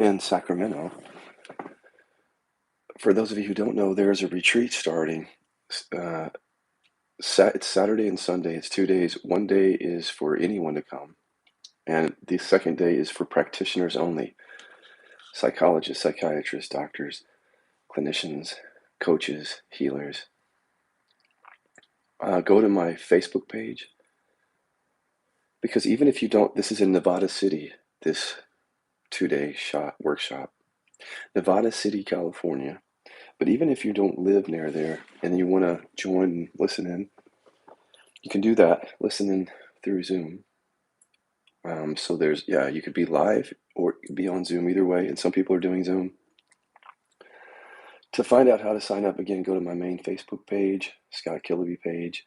in Sacramento. For those of you who don't know, there's a retreat starting. Uh, it's Saturday and Sunday. It's 2 days. One day is for anyone to come, and the second day is for practitioners only: psychologists, psychiatrists, doctors, clinicians, coaches, healers. Go to my Facebook page, because even if you don't, this is in Nevada City, this 2 day workshop, Nevada City, California. But even if you don't live near there and you want to join, listen in, you can do that, listen in through Zoom. So you could be live or you could be on Zoom, either way. And some people are doing Zoom. To find out how to sign up, again, go to my main Facebook page, Scott Killaby page.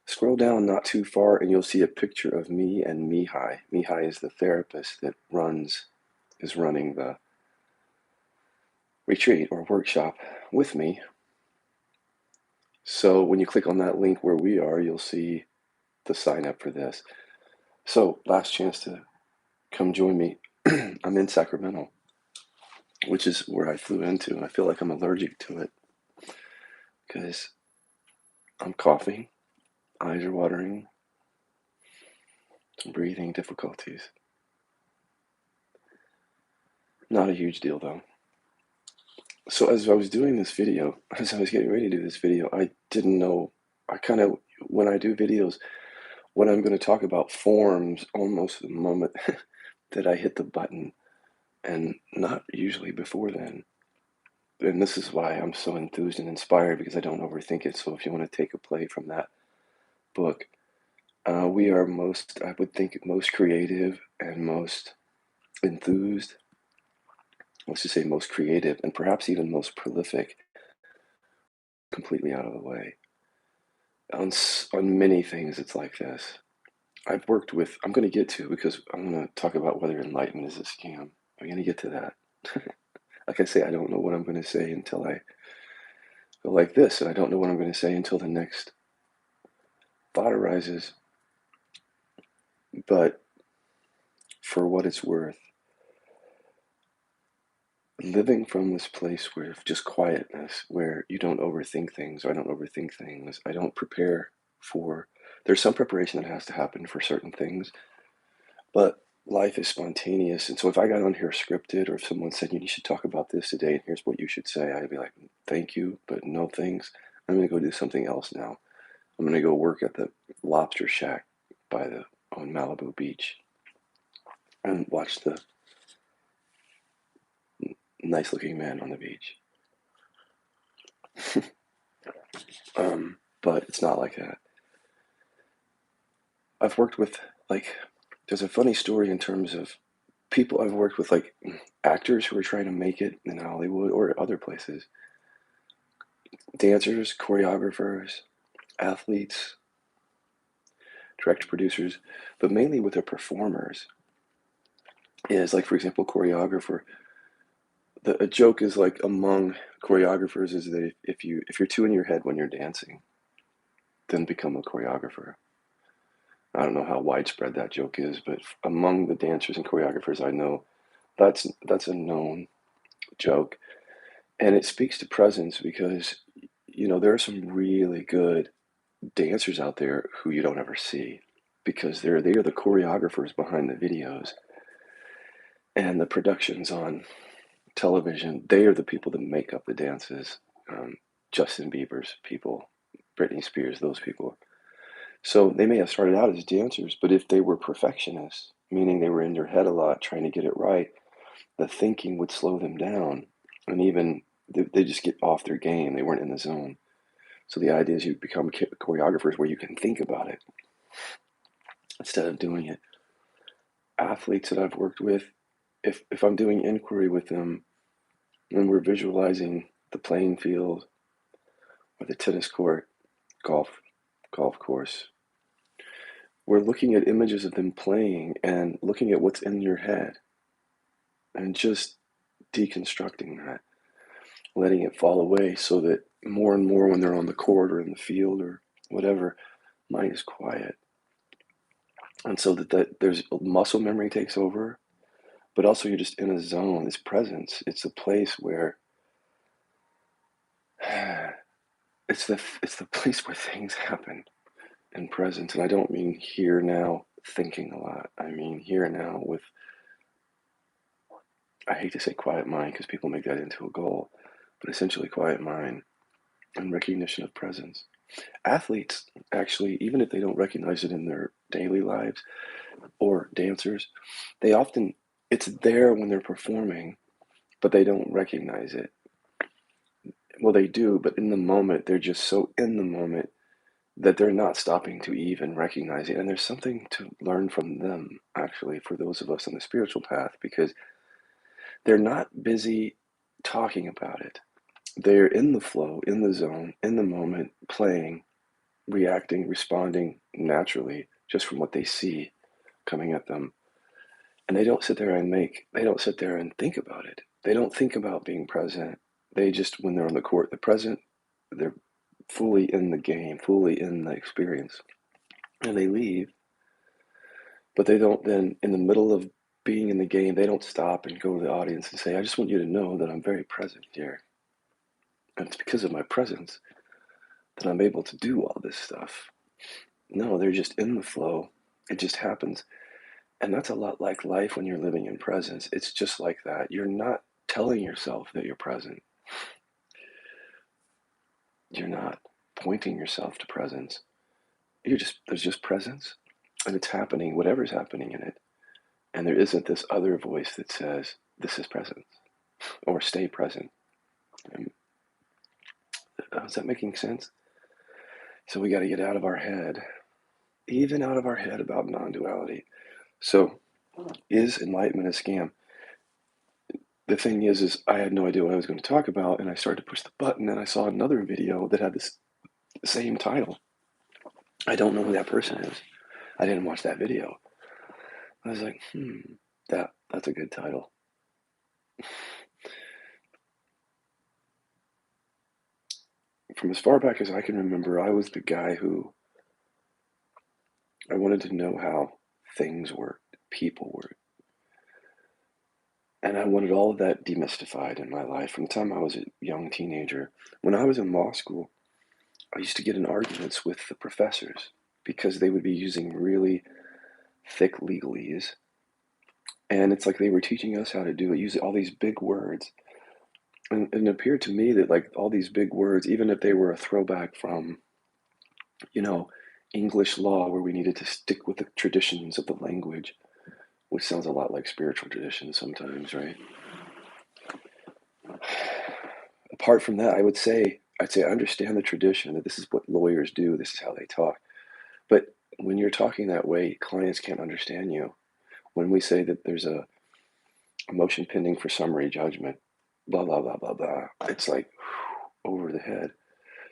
Scroll down not too far and you'll see a picture of me and Mihai. Mihai is the therapist that is running the retreat or workshop with me. So when you click on that link where we are, you'll see the sign up for this. So last chance to come join me. I'm in Sacramento, which is where I flew into, and I feel like I'm allergic to it because I'm coughing, eyes are watering, some breathing difficulties. Not a huge deal though. So as I was doing this video, as I was getting ready to do this video, I didn't know, when I do videos, what I'm going to talk about forms almost the moment that I hit the button, and not usually before then. And this is why I'm so enthused and inspired, because I don't overthink it. So if you want to take a play from that book, we are I would think, most creative and most enthused. Let's just say most creative and perhaps even most prolific, completely out of the way. On many things, it's like this. I'm going to get to, because I'm going to talk about whether enlightenment is a scam. I'm going to get to that. Like I say, I don't know what I'm going to say until I go like this, and I don't know what I'm going to say until the next thought arises. But for what it's worth, living from this place where just quietness, where you don't overthink things, or I don't overthink things, I don't prepare for, there's some preparation that has to happen for certain things, but life is spontaneous. And so if I got on here scripted, or if someone said, you should talk about this today, and here's what you should say, I'd be like, thank you, but no thanks. I'm going to go do something else now. I'm going to go work at the lobster shack on Malibu Beach and watch the nice looking man on the beach. But it's not like that. I've worked with, like, there's a funny story in terms of people I've worked with, like actors who are trying to make it in Hollywood or other places, dancers, choreographers, athletes, director producers, but mainly with the performers. Is like, for example, choreographer. A joke is, like, among choreographers, is that if you're too in your head when you're dancing, then become a choreographer. I don't know how widespread that joke is, but among the dancers and choreographers I know, that's a known joke. And it speaks to presence, because there are some really good dancers out there who you don't ever see, because they are the choreographers behind the videos and the productions on television. They are the people that make up the dances. Justin Bieber's people, Britney Spears, those people. So they may have started out as dancers, but if they were perfectionists, meaning they were in their head a lot trying to get it right, the thinking would slow them down, and even they just get off their game. They weren't in the zone. So the idea is you become choreographers where you can think about it instead of doing it. Athletes that I've worked with, if I'm doing inquiry with them and we're visualizing the playing field or the tennis court, golf course, we're looking at images of them playing and looking at what's in your head and just deconstructing that, letting it fall away, so that more and more when they're on the court or in the field or whatever, mind is quiet. And so that there's muscle memory takes over, but also you're just in a zone, this presence. It's a place where it's the place where things happen in presence. And I don't mean here now thinking a lot. I mean here now with, I hate to say quiet mind because people make that into a goal, but essentially quiet mind and recognition of presence. Athletes, actually, even if they don't recognize it in their daily lives, or dancers, they often, it's there when they're performing, but they don't recognize it. Well, they do, but in the moment, they're just so in the moment that they're not stopping to even recognize it. And there's something to learn from them, actually, for those of us on the spiritual path, because they're not busy talking about it. They're in the flow, in the zone, in the moment, playing, reacting, responding naturally just from what they see coming at them. And they don't sit there and think about it. They don't think about being present. They just, when they're on the court, the present, they're fully in the game, fully in the experience. And they leave, but they don't then, in the middle of being in the game, they don't stop and go to the audience and say, I just want you to know that I'm very present here. And it's because of my presence that I'm able to do all this stuff. No, they're just in the flow. It just happens. And that's a lot like life when you're living in presence. It's just like that. You're not telling yourself that you're present. You're not pointing yourself to presence. There's just presence and it's happening, whatever's happening in it. And there isn't this other voice that says, this is presence or stay present. And, is that making sense? So we got to get out of our head, even out of our head about non-duality. So is enlightenment a scam? The thing is I had no idea what I was going to talk about, and I started to push the button, and I saw another video that had this same title. I don't know who that person is. I didn't watch that video. I was like, that's a good title. From as far back as I can remember, I was the guy who, I wanted to know how things worked, people worked. And I wanted all of that demystified in my life from the time I was a young teenager. When I was in law school, I used to get in arguments with the professors because they would be using really thick legalese. And it's like they were teaching us how to do it, using all these big words. And it appeared to me that like all these big words, even if they were a throwback from, you know, English law where we needed to stick with the traditions of the language, which sounds a lot like spiritual traditions sometimes, right? Apart from that, I'd say I understand the tradition, that this is what lawyers do, this is how they talk. But when you're talking that way, clients can't understand you. When we say that there's a motion pending for summary judgment, blah, blah, blah, blah, blah, it's like over the head.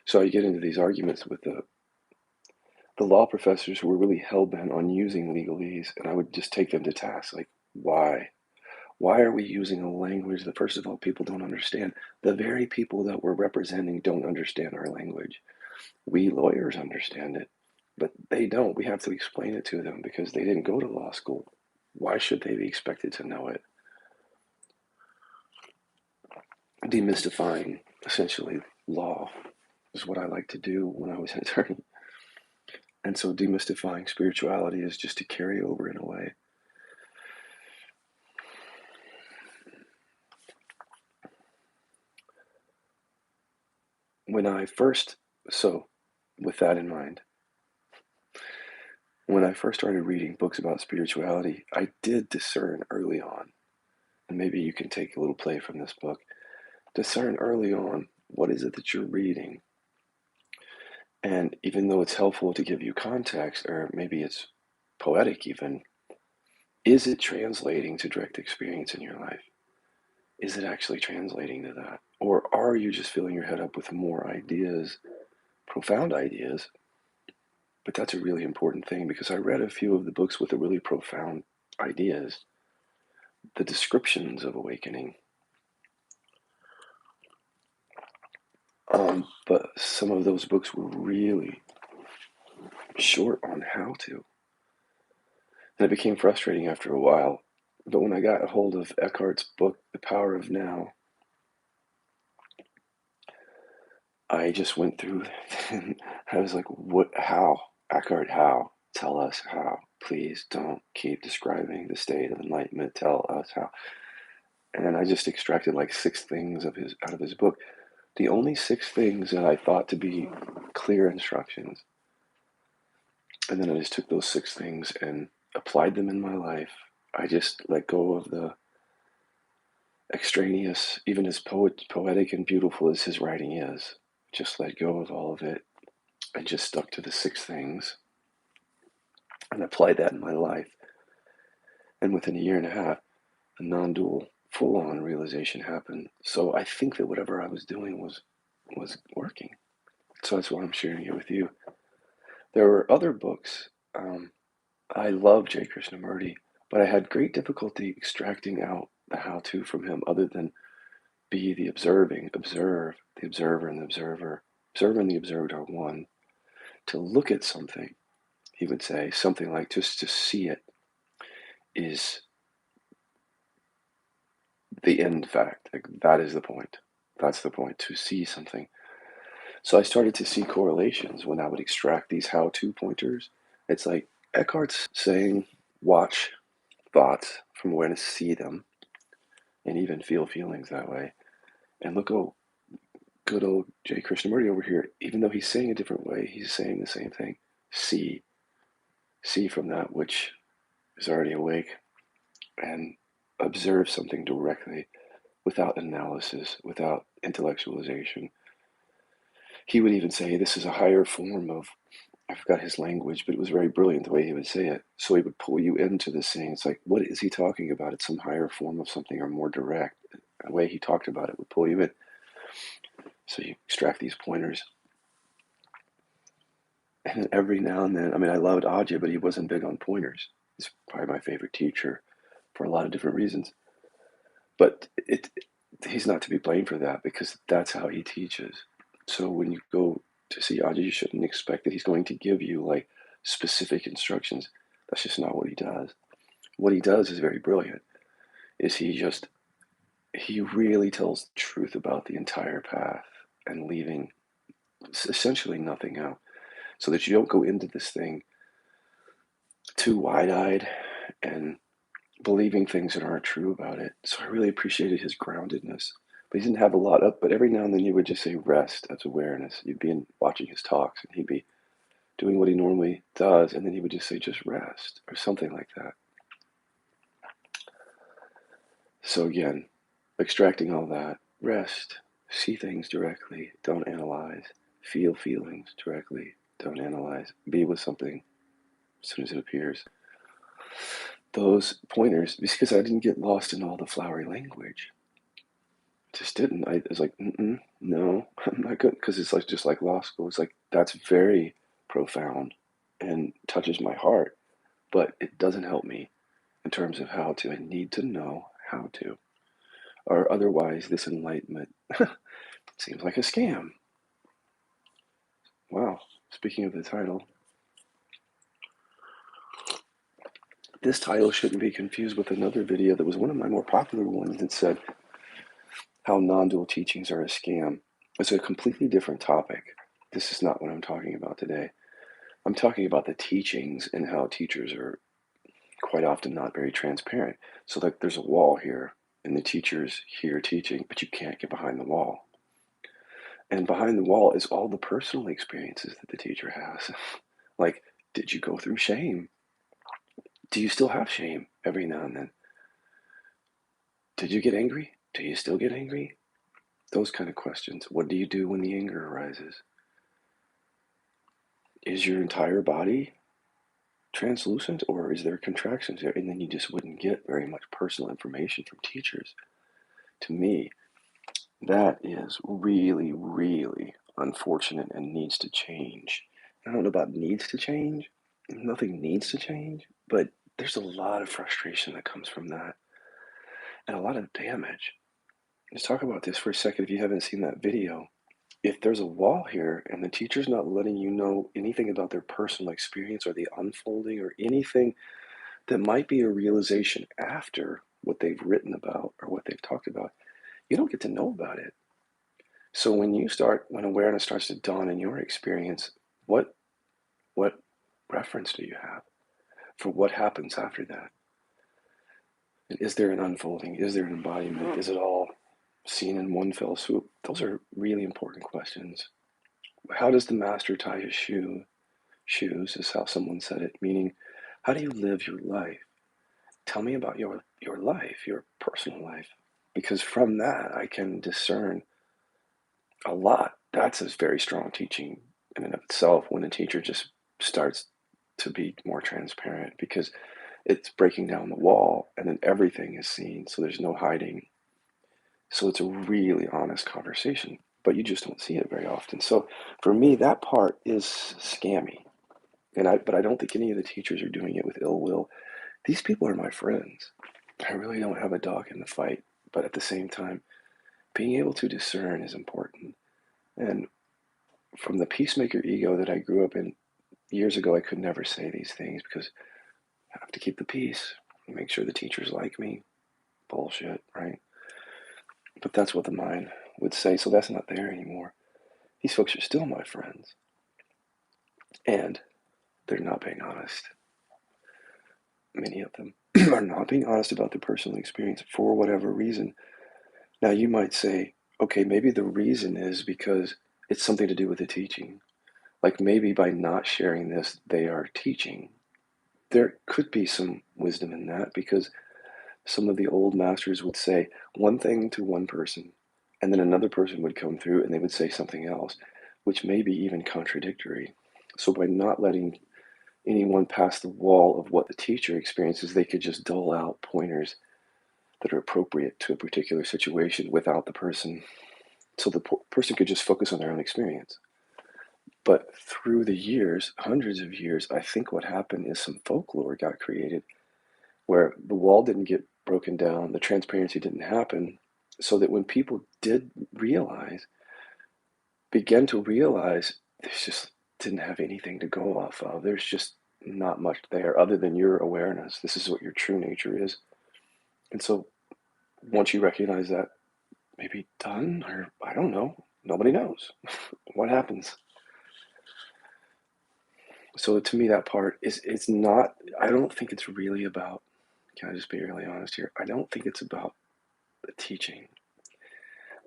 So I get into these arguments with the law professors who were really hell-bent on using legalese, and I would just take them to task, like, why? Why are we using a language that, first of all, people don't understand? The very people that we're representing don't understand our language. We lawyers understand it, but they don't. We have to explain it to them because they didn't go to law school. Why should they be expected to know it? Demystifying, essentially, law is what I like to do when I was an attorney. And so demystifying spirituality is just to carry over in a way. With that in mind, when I first started reading books about spirituality, I did discern early on, and maybe you can take a little play from this book, discern early on what is it that you're reading. And even though it's helpful to give you context, or maybe it's poetic even, is it translating to direct experience in your life? Is it actually translating to that? Or are you just filling your head up with more ideas, profound ideas? But that's a really important thing because I read a few of the books with the really profound ideas, the descriptions of awakening. But some of those books were really short on how to. And it became frustrating after a while But when I got a hold of Eckhart's book, The Power of Now, I just went through and I was like, what, how? Eckhart, how? Tell us how. Please don't keep describing the state of enlightenment. Tell us how. And then I just extracted like 6 things out of his book. The only 6 things that I thought to be clear instructions. And then I just took those 6 things and applied them in my life. I just let go of the extraneous, even as poetic and beautiful as his writing is. Just let go of all of it and just stuck to the 6 things and applied that in my life. And within a year and a half, a non-dual, full-on realization happened. So I think that whatever I was doing was working. So that's why I'm sharing it with you. There were other books. I love J. Krishnamurti, but I had great difficulty extracting out the how-to from him other than be the observing, observe, the observer and the observer. Observer and the observed are one. To look at something, he would say, something like just to see it is the end fact. Like, that is the point. That's the point, to see something. So I started to see correlations when I would extract these how-to pointers. It's like Eckhart's saying, watch thoughts from awareness, see them, and even feel feelings that way. And look, oh, good old J. Krishnamurti over here, even though he's saying a different way, he's saying the same thing. See from that which is already awake, and observe something directly without analysis, without intellectualization. He would even say this is a higher form of, I forgot his language, but it was very brilliant the way he would say it. So he would pull you into this thing. It's like, what is he talking about? It's some higher form of something, or more direct. The way he talked about it would pull you in. So you extract these pointers. And then every now and then, I mean, I loved Ajahn, but he wasn't big on pointers. He's probably my favorite teacher for a lot of different reasons. But he's not to be blamed for that, because that's how he teaches. So when you go to see Ajahn, you shouldn't expect that he's going to give you like specific instructions. That's just not what he does. What he does is very brilliant. He really tells the truth about the entire path and leaving essentially nothing out, so that you don't go into this thing too wide-eyed and believing things that aren't true about it. So I really appreciated his groundedness. But he didn't have a lot up, but every now and then he would just say rest. That's awareness. You'd be watching his talks and he'd be doing what he normally does, and then he would just say just rest or something like that. So again, extracting all that, rest, see things directly, don't analyze, feel feelings directly, don't analyze, be with something as soon as it appears. Those pointers, because I didn't get lost in all the flowery language. Just didn't. I was like, no, I'm not good, because it's like just like law school. It's like, that's very profound and touches my heart, but it doesn't help me in terms of how to. I need to know how to, or otherwise this enlightenment seems like a scam. Wow. Speaking of the title, this title shouldn't be confused with another video that was one of my more popular ones that said how non-dual teachings are a scam. It's a completely different topic. This is not what I'm talking about today. I'm talking about the teachings and how teachers are quite often not very transparent. So like there's a wall here and the teacher's here teaching, but you can't get behind the wall. And behind the wall is all the personal experiences that the teacher has. Like, did you go through shame? Do you still have shame every now and then? Did you get angry? Do you still get angry? Those kind of questions. What do you do when the anger arises? Is your entire body translucent, or is there contractions there? And then you just wouldn't get very much personal information from teachers. To me, that is really, really unfortunate and needs to change. I don't know about needs to change. Nothing needs to change, but there's a lot of frustration that comes from that, and a lot of damage. Let's talk about this for a second if you haven't seen that video. If there's a wall here and the teacher's not letting you know anything about their personal experience or the unfolding or anything that might be a realization after what they've written about or what they've talked about. You don't get to know about it. So when awareness starts to dawn in your experience, what what reference do you have for what happens after that? And is there an unfolding? Is there an embodiment? Is it all seen in one fell swoop? Those are really important questions. How does the master tie his shoes, is how someone said it, meaning, how do you live your life? Tell me about your life, your personal life, because from that I can discern a lot. That's a very strong teaching in and of itself when a teacher just starts to be more transparent, because it's breaking down the wall and then everything is seen, so there's no hiding. So it's a really honest conversation, but you just don't see it very often. So for me, that part is scammy. But I don't think any of the teachers are doing it with ill will. These people are my friends. I really don't have a dog in the fight, but at the same time, being able to discern is important. And from the peacemaker ego that I grew up in years ago, I could never say these things because I have to keep the peace, make sure the teachers like me. Bullshit, right? But that's what the mind would say, so that's not there anymore. These folks are still my friends, and they're not being honest. Many of them are not being honest about their personal experience for whatever reason. Now, you might say, okay, maybe the reason is because it's something to do with the teaching. Like maybe by not sharing this, they are teaching. There could be some wisdom in that, because some of the old masters would say one thing to one person, and then another person would come through and they would say something else, which may be even contradictory. So by not letting anyone pass the wall of what the teacher experiences, they could just dole out pointers that are appropriate to a particular situation without the person, so the person could just focus on their own experience. But through the years, hundreds of years, I think what happened is some folklore got created where the wall didn't get broken down, the transparency didn't happen, so that when people did realize, began to realize, there's just didn't have anything to go off of. There's just not much there other than your awareness. This is what your true nature is. And so once you recognize that, maybe done, or I don't know, nobody knows what happens. So to me, that part is, it's not, I don't think it's really about, can I just be really honest here? I don't think it's about the teaching.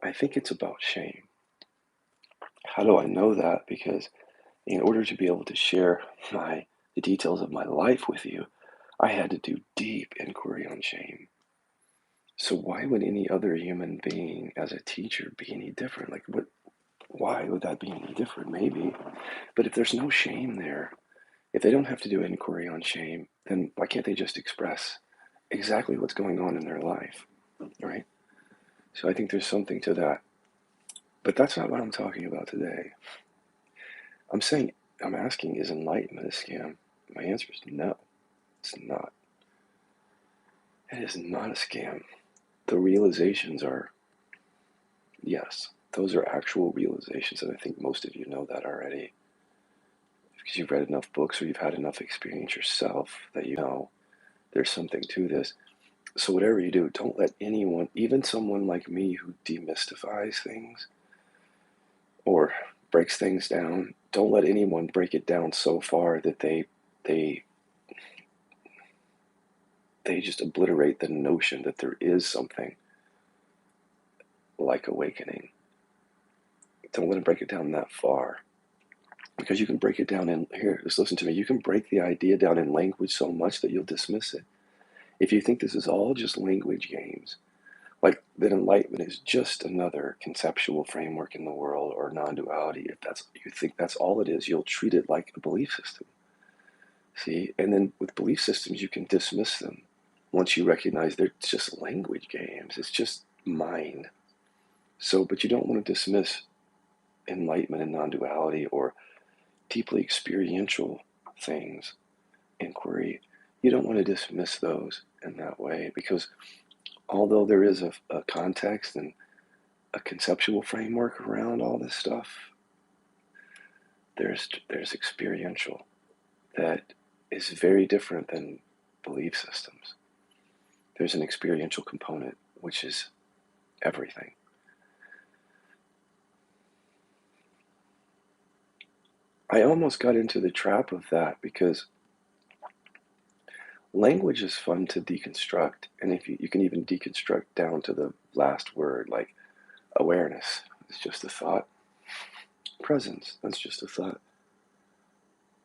I think it's about shame. How do I know that? Because in order to be able to share the details of my life with you, I had to do deep inquiry on shame. So why would any other human being as a teacher be any different? Like what, why would that be any different? Maybe. But if there's no shame there, if they don't have to do inquiry on shame, then why can't they just express exactly what's going on in their life? Right? So I think there's something to that. But that's not what I'm talking about today. I'm saying, I'm asking, is enlightenment a scam? My answer is no, it's not. It is not a scam. The realizations are, yes, those are actual realizations, and I think most of you know that already because you've read enough books or you've had enough experience yourself that you know there's something to this. So whatever you do, don't let anyone, even someone like me who demystifies things or breaks things down, don't let anyone break it down so far that they they just obliterate the notion that there is something like awakening. Don't let them break it down that far. Because you can break it down in, here, just listen to me, you can break the idea down in language so much that you'll dismiss it. If you think this is all just language games, like that enlightenment is just another conceptual framework in the world or non-duality, if that's, you think that's all it is, you'll treat it like a belief system. See, and then with belief systems, you can dismiss them once you recognize they're just language games. It's just mind. So, but you don't want to dismiss enlightenment and non-duality or deeply experiential things, inquiry. You don't want to dismiss those in that way, because although there is a context and a conceptual framework around all this stuff, there's experiential that is very different than belief systems. There's an experiential component, which is everything. I almost got into the trap of that because language is fun to deconstruct. And if you can even deconstruct down to the last word, like awareness is just a thought. Presence, that's just a thought.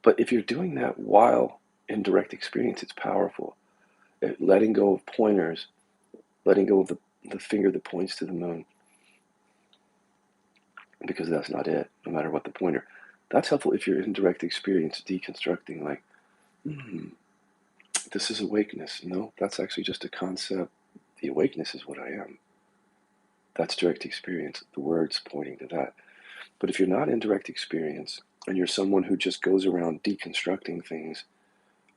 But if you're doing that while in direct experience, it's powerful. Letting go of pointers, letting go of the finger that points to the moon, because that's not it, no matter what the pointer. That's helpful if you're in direct experience, deconstructing, like, this is awakeness. No, that's actually just a concept. The awakeness is what I am. That's direct experience, the words pointing to that. But if you're not in direct experience and you're someone who just goes around deconstructing things,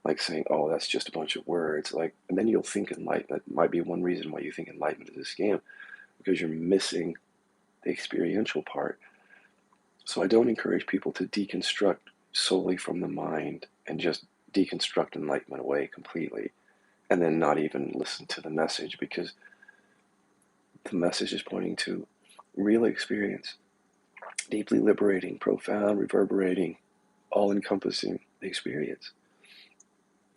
like saying, oh, that's just a bunch of words, like, and then you'll think enlightenment. That might be one reason why you think enlightenment is a scam, because you're missing the experiential part. So I don't encourage people to deconstruct solely from the mind and just deconstruct enlightenment away completely and then not even listen to the message, because the message is pointing to real experience, deeply liberating, profound, reverberating, all-encompassing experience.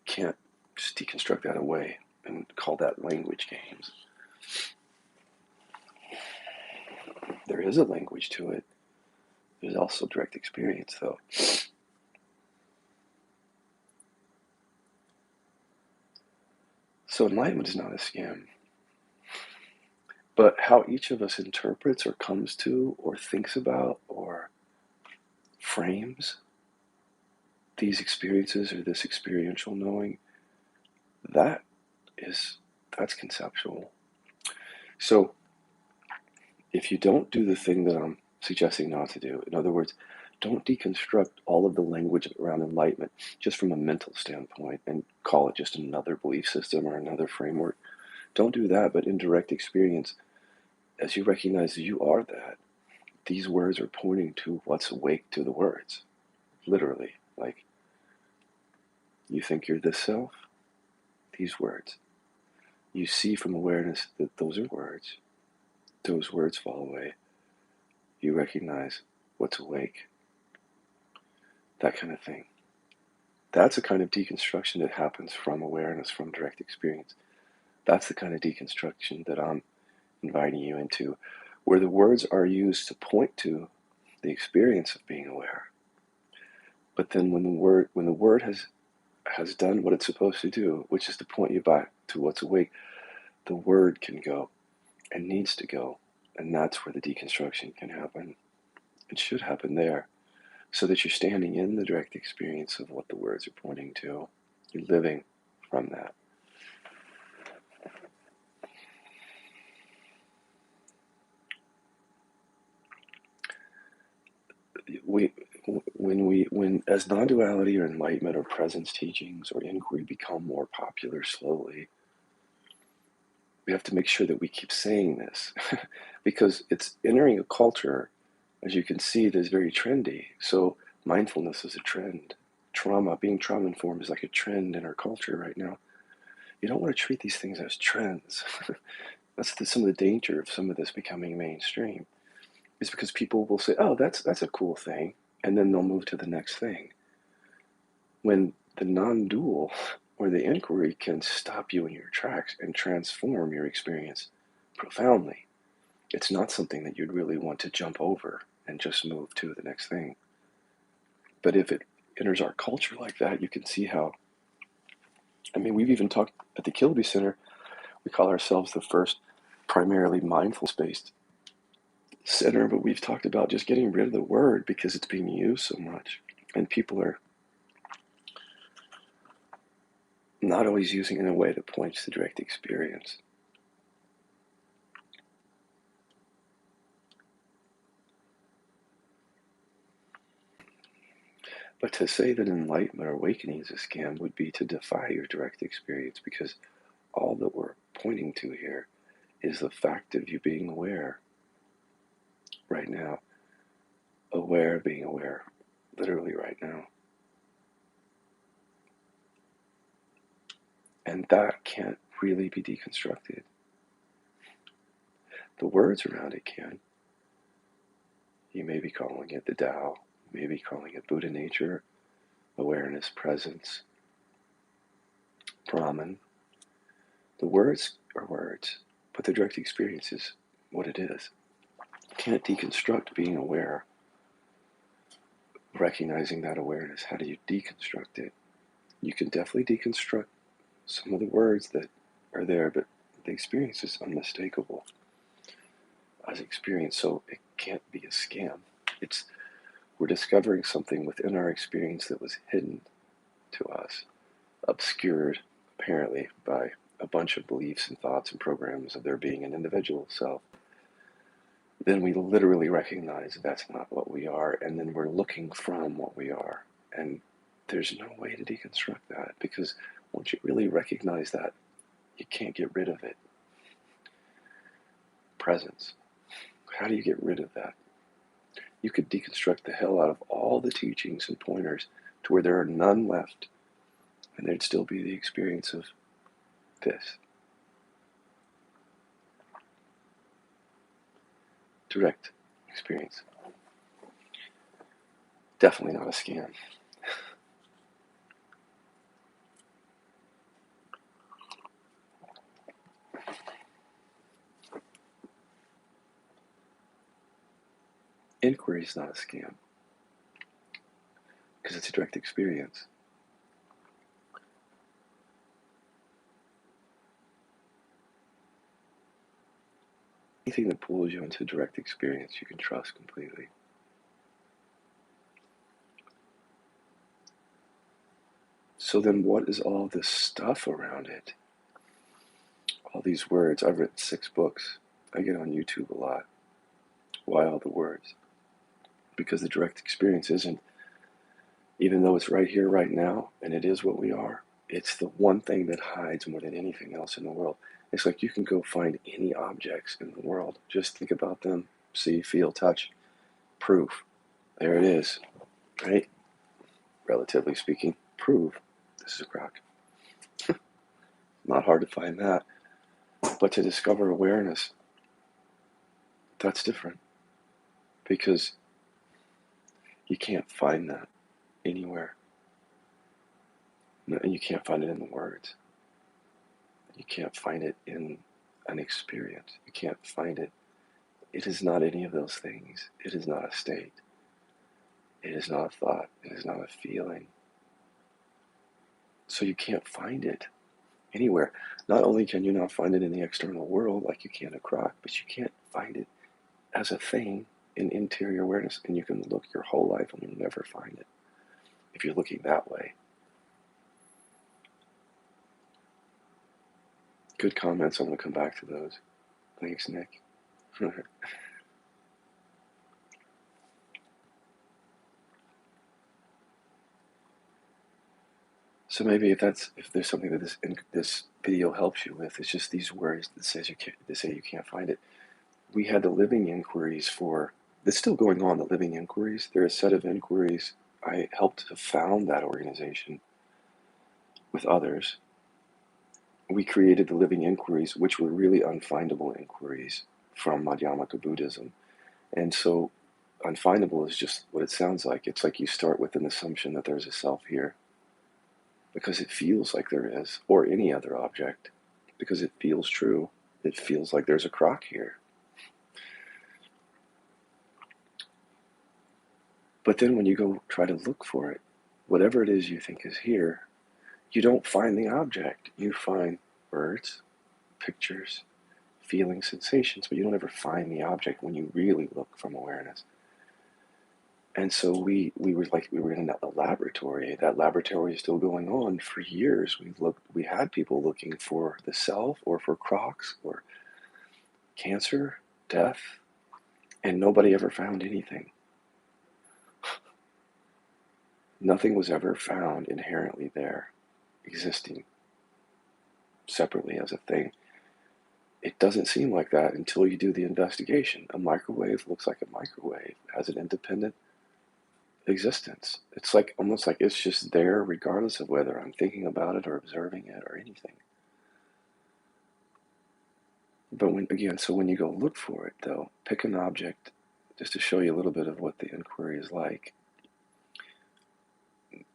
Can't just deconstruct that away and call that language games. There is a language to it. There's also direct experience, though. So enlightenment is not a scam. But how each of us interprets or comes to or thinks about or frames these experiences or this experiential knowing, that's conceptual. So if you don't do the thing that I'm suggesting not to do, in other words, don't deconstruct all of the language around enlightenment just from a mental standpoint and call it just another belief system or another framework. Don't do that, but in direct experience, as you recognize you are that, these words are pointing to what's awake to the words. Literally, like, you think you're this self, these words. You see from awareness that those are words. Those words fall away. You recognize what's awake. That kind of thing. That's a kind of deconstruction that happens from awareness, from direct experience. That's the kind of deconstruction that I'm inviting you into, where the words are used to point to the experience of being aware. But then when the word has done what it's supposed to do, which is to point you back to what's awake, the word can go and needs to go. And that's where the deconstruction can happen. It should happen there, so that you're standing in the direct experience of what the words are pointing to. You're living from that. When as non-duality or enlightenment or presence teachings or inquiry become more popular slowly, we have to make sure that we keep saying this because it's entering a culture, as you can see, that's very trendy. So mindfulness is a trend. Being trauma informed is like a trend in our culture right now. You don't want to treat these things as trends. That's some of the danger of some of this becoming mainstream, is because people will say, oh, that's a cool thing, and then they'll move to the next thing. When the non-dual or the inquiry can stop you in your tracks and transform your experience profoundly. It's not something that you'd really want to jump over and just move to the next thing. But if it enters our culture like that, you can see how, we've even talked at the Kilby Center, we call ourselves the first primarily mindfulness-based center, but we've talked about just getting rid of the word because it's being used so much. And people are not always using it in a way that points to direct experience. But to say that enlightenment or awakening is a scam would be to defy your direct experience, because all that we're pointing to here is the fact of you being aware right now. Aware of being aware, literally right now. And that can't really be deconstructed. The words around it can. You may be calling it the Tao, you may be calling it Buddha nature, awareness, presence, Brahman. The words are words, but the direct experience is what it is. You can't deconstruct being aware, recognizing that awareness. How do you deconstruct it? You can definitely deconstruct some of the words that are there, but the experience is unmistakable as experience, so it can't be a scam. We're discovering something within our experience that was hidden to us, obscured apparently by a bunch of beliefs and thoughts and programs of there being an individual self. Then we literally recognize that's not what we are, and then we're looking from what we are. And there's no way to deconstruct that, because once you really recognize that, you can't get rid of it. Presence. How do you get rid of that? You could deconstruct the hell out of all the teachings and pointers to where there are none left, and there'd still be the experience of this. Direct experience. Definitely not a scam. Inquiry is not a scam, because it's a direct experience. Anything that pulls you into direct experience, you can trust completely. So then what is all this stuff around it? All these words. I've written 6 books. I get on YouTube a lot. Why all the words? Because the direct experience isn't, even though it's right here, right now, and it is what we are, it's the one thing that hides more than anything else in the world. It's like you can go find any objects in the world. Just think about them, see, feel, touch, proof. There it is, right? Relatively speaking, prove this is a crock. Not hard to find that. But to discover awareness, that's different. Because you can't find that anywhere. And you can't find it in the words. You can't find it in an experience. You can't find it. It is not any of those things. It is not a state. It is not a thought. It is not a feeling. So you can't find it anywhere. Not only can you not find it in the external world like you can a crock, but you can't find it as a thing in interior awareness. And you can look your whole life and you'll never find it if you're looking that way. Good comments. I'm going to come back to those. Thanks, Nick. So maybe if there's something that this video helps you with, it's just these words that say you can't find it. We had the living inquiries for, it's still going on, the living inquiries. They're a set of inquiries. I helped to found that organization with others. We created the living inquiries, which were really unfindable inquiries from Madhyamaka Buddhism. And so unfindable is just what it sounds like. It's like you start with an assumption that there's a self here, because it feels like there is, or any other object, because it feels true. It feels like there's a crock here. But then when you go try to look for it, whatever it is you think is here, you don't find the object. You find words, pictures, feelings, sensations, but you don't ever find the object when you really look from awareness. And so we were in a laboratory. That laboratory is still going on for years. We had people looking for the self, or for crocks, or cancer, death, and nobody ever found anything. Nothing was ever found inherently there, existing separately as a thing. It doesn't seem like that until you do the investigation. A microwave looks like a microwave. It has an independent existence. It's like almost like it's just there regardless of whether I'm thinking about it or observing it or anything. But when you go look for it though, pick an object just to show you a little bit of what the inquiry is like.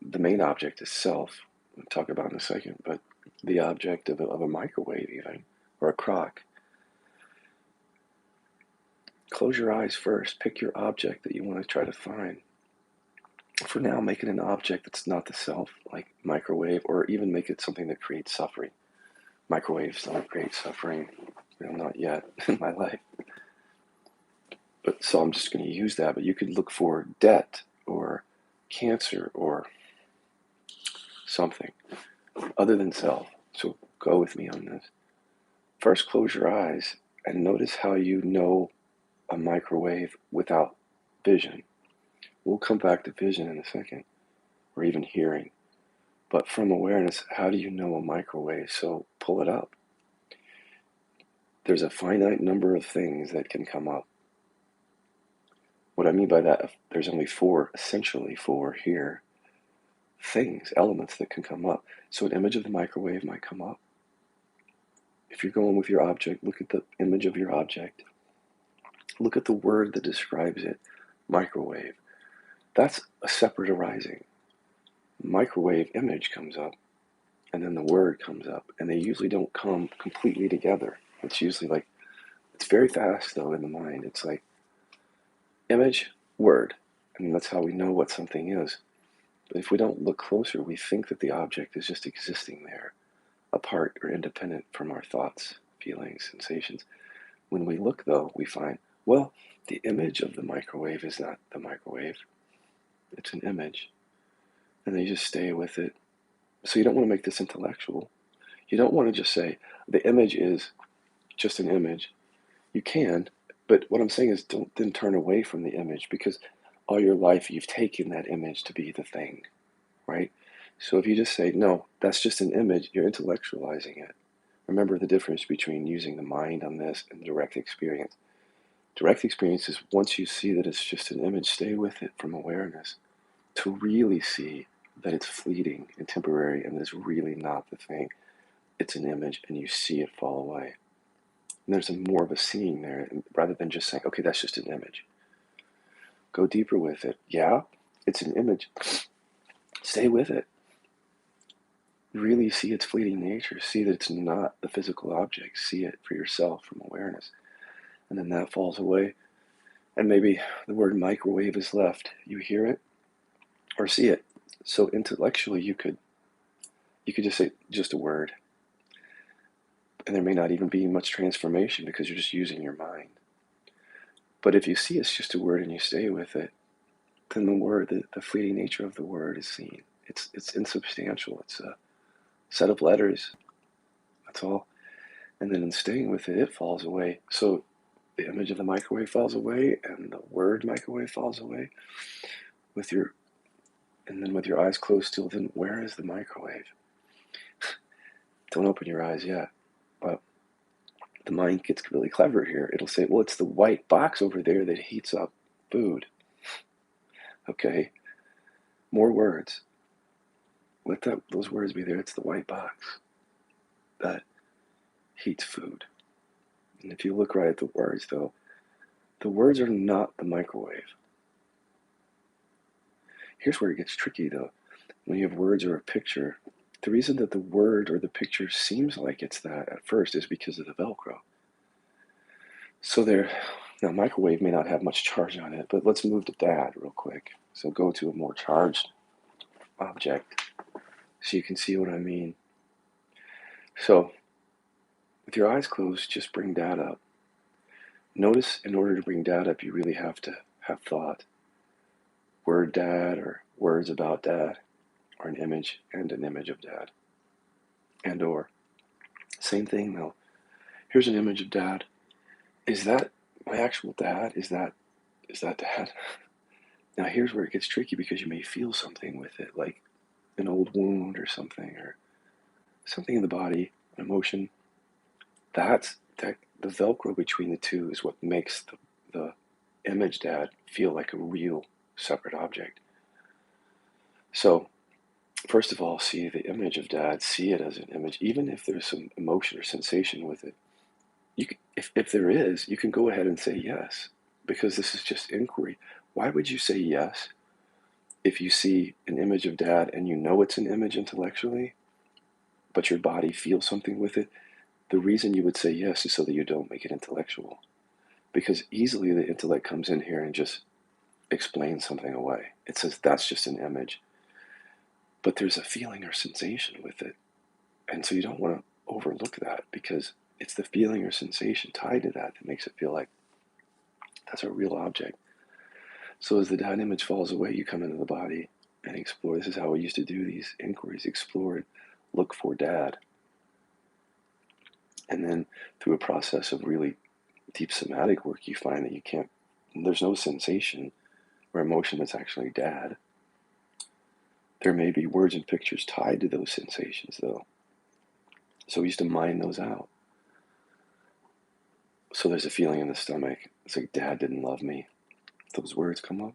The main object is self. We'll talk about in a second, but the object of a microwave even, or a crock. Close your eyes first. Pick your object that you want to try to find. For now, make it an object that's not the self, like microwave, or even make it something that creates suffering. Microwaves don't create suffering, not yet in my life. But so I'm just going to use that. But you could look for debt or cancer or something other than self. So go with me on this. First, close your eyes and notice how you know a microwave without vision. We'll come back to vision in a second, or even hearing. But from awareness, how do you know a microwave? So pull it up. There's a finite number of things that can come up. What I mean by that, there's only essentially four here, things, elements that can come up. So an image of the microwave might come up. If you're going with your object, look at the image of your object. Look at the word that describes it, microwave. That's a separate arising. Microwave image comes up, and then the word comes up, and they usually don't come completely together. It's usually like, it's very fast though in the mind. It's like image, word, and that's how we know what something is. But if we don't look closer, we think that the object is just existing there, apart or independent from our thoughts, feelings, sensations. When we look though, we find, well, the image of the microwave is not the microwave. It's an image. And then you just stay with it. So you don't want to make this intellectual. You don't want to just say, the image is just an image. You can, but what I'm saying is don't then turn away from the image, because all your life you've taken that image to be the thing, right? So if you just say, no, that's just an image, you're intellectualizing it. Remember the difference between using the mind on this and direct experience. Direct experience is once you see that it's just an image, stay with it from awareness to really see that it's fleeting and temporary and it's really not the thing. It's an image and you see it fall away. And there's more of a seeing there rather than just saying, okay, that's just an image. Go deeper with it. Yeah, it's an image. Stay with it. Really see its fleeting nature. See that it's not the physical object. See it for yourself from awareness. And then that falls away. And maybe the word microwave is left. You hear it or see it. So intellectually you could just say just a word. And there may not even be much transformation because you're just using your mind. But if you see it's just a word and you stay with it, then the word, the fleeting nature of the word is seen. It's insubstantial. It's a set of letters. That's all. And then in staying with it, it falls away. So the image of the microwave falls away and the word microwave falls away. And then with your eyes closed still, then where is the microwave? Don't open your eyes yet. But the mind gets really clever here. It'll say, well, it's the white box over there that heats up food. Okay, more words. Let those words be there. It's the white box that heats food. And if you look right at the words, though, the words are not the microwave. Here's where it gets tricky, though. When you have words or a picture, the reason that the word or the picture seems like it's that at first is because of the Velcro. So now microwave may not have much charge on it, but let's move to dad real quick. So go to a more charged object so you can see what I mean. So with your eyes closed, just bring dad up. Notice in order to bring dad up, you really have to have thought. Word dad or words about dad or an image and an image of dad. And or. Same thing though. Here's an image of dad. Is that my actual dad? Is that dad? Now here's where it gets tricky because you may feel something with it, like an old wound or something in the body, an emotion. The Velcro between the two is what makes the image dad feel like a real separate object. So, first of all, see the image of dad, see it as an image, even if there's some emotion or sensation with it. If there is, you can go ahead and say yes, because this is just inquiry. Why would you say yes if you see an image of dad and you know it's an image intellectually, but your body feels something with it? The reason you would say yes is so that you don't make it intellectual. Because easily the intellect comes in here and just explains something away. It says that's just an image. But there's a feeling or sensation with it. And so you don't want to overlook that, because it's the feeling or sensation tied to that that makes it feel like that's a real object. So as the dad image falls away, you come into the body and explore. This is how we used to do these inquiries: explore it, look for dad. And then through a process of really deep somatic work, you find that there's no sensation or emotion that's actually dad. There may be words and pictures tied to those sensations, though. So we used to mine those out. So there's a feeling in the stomach. It's like dad didn't love me. Those words come up.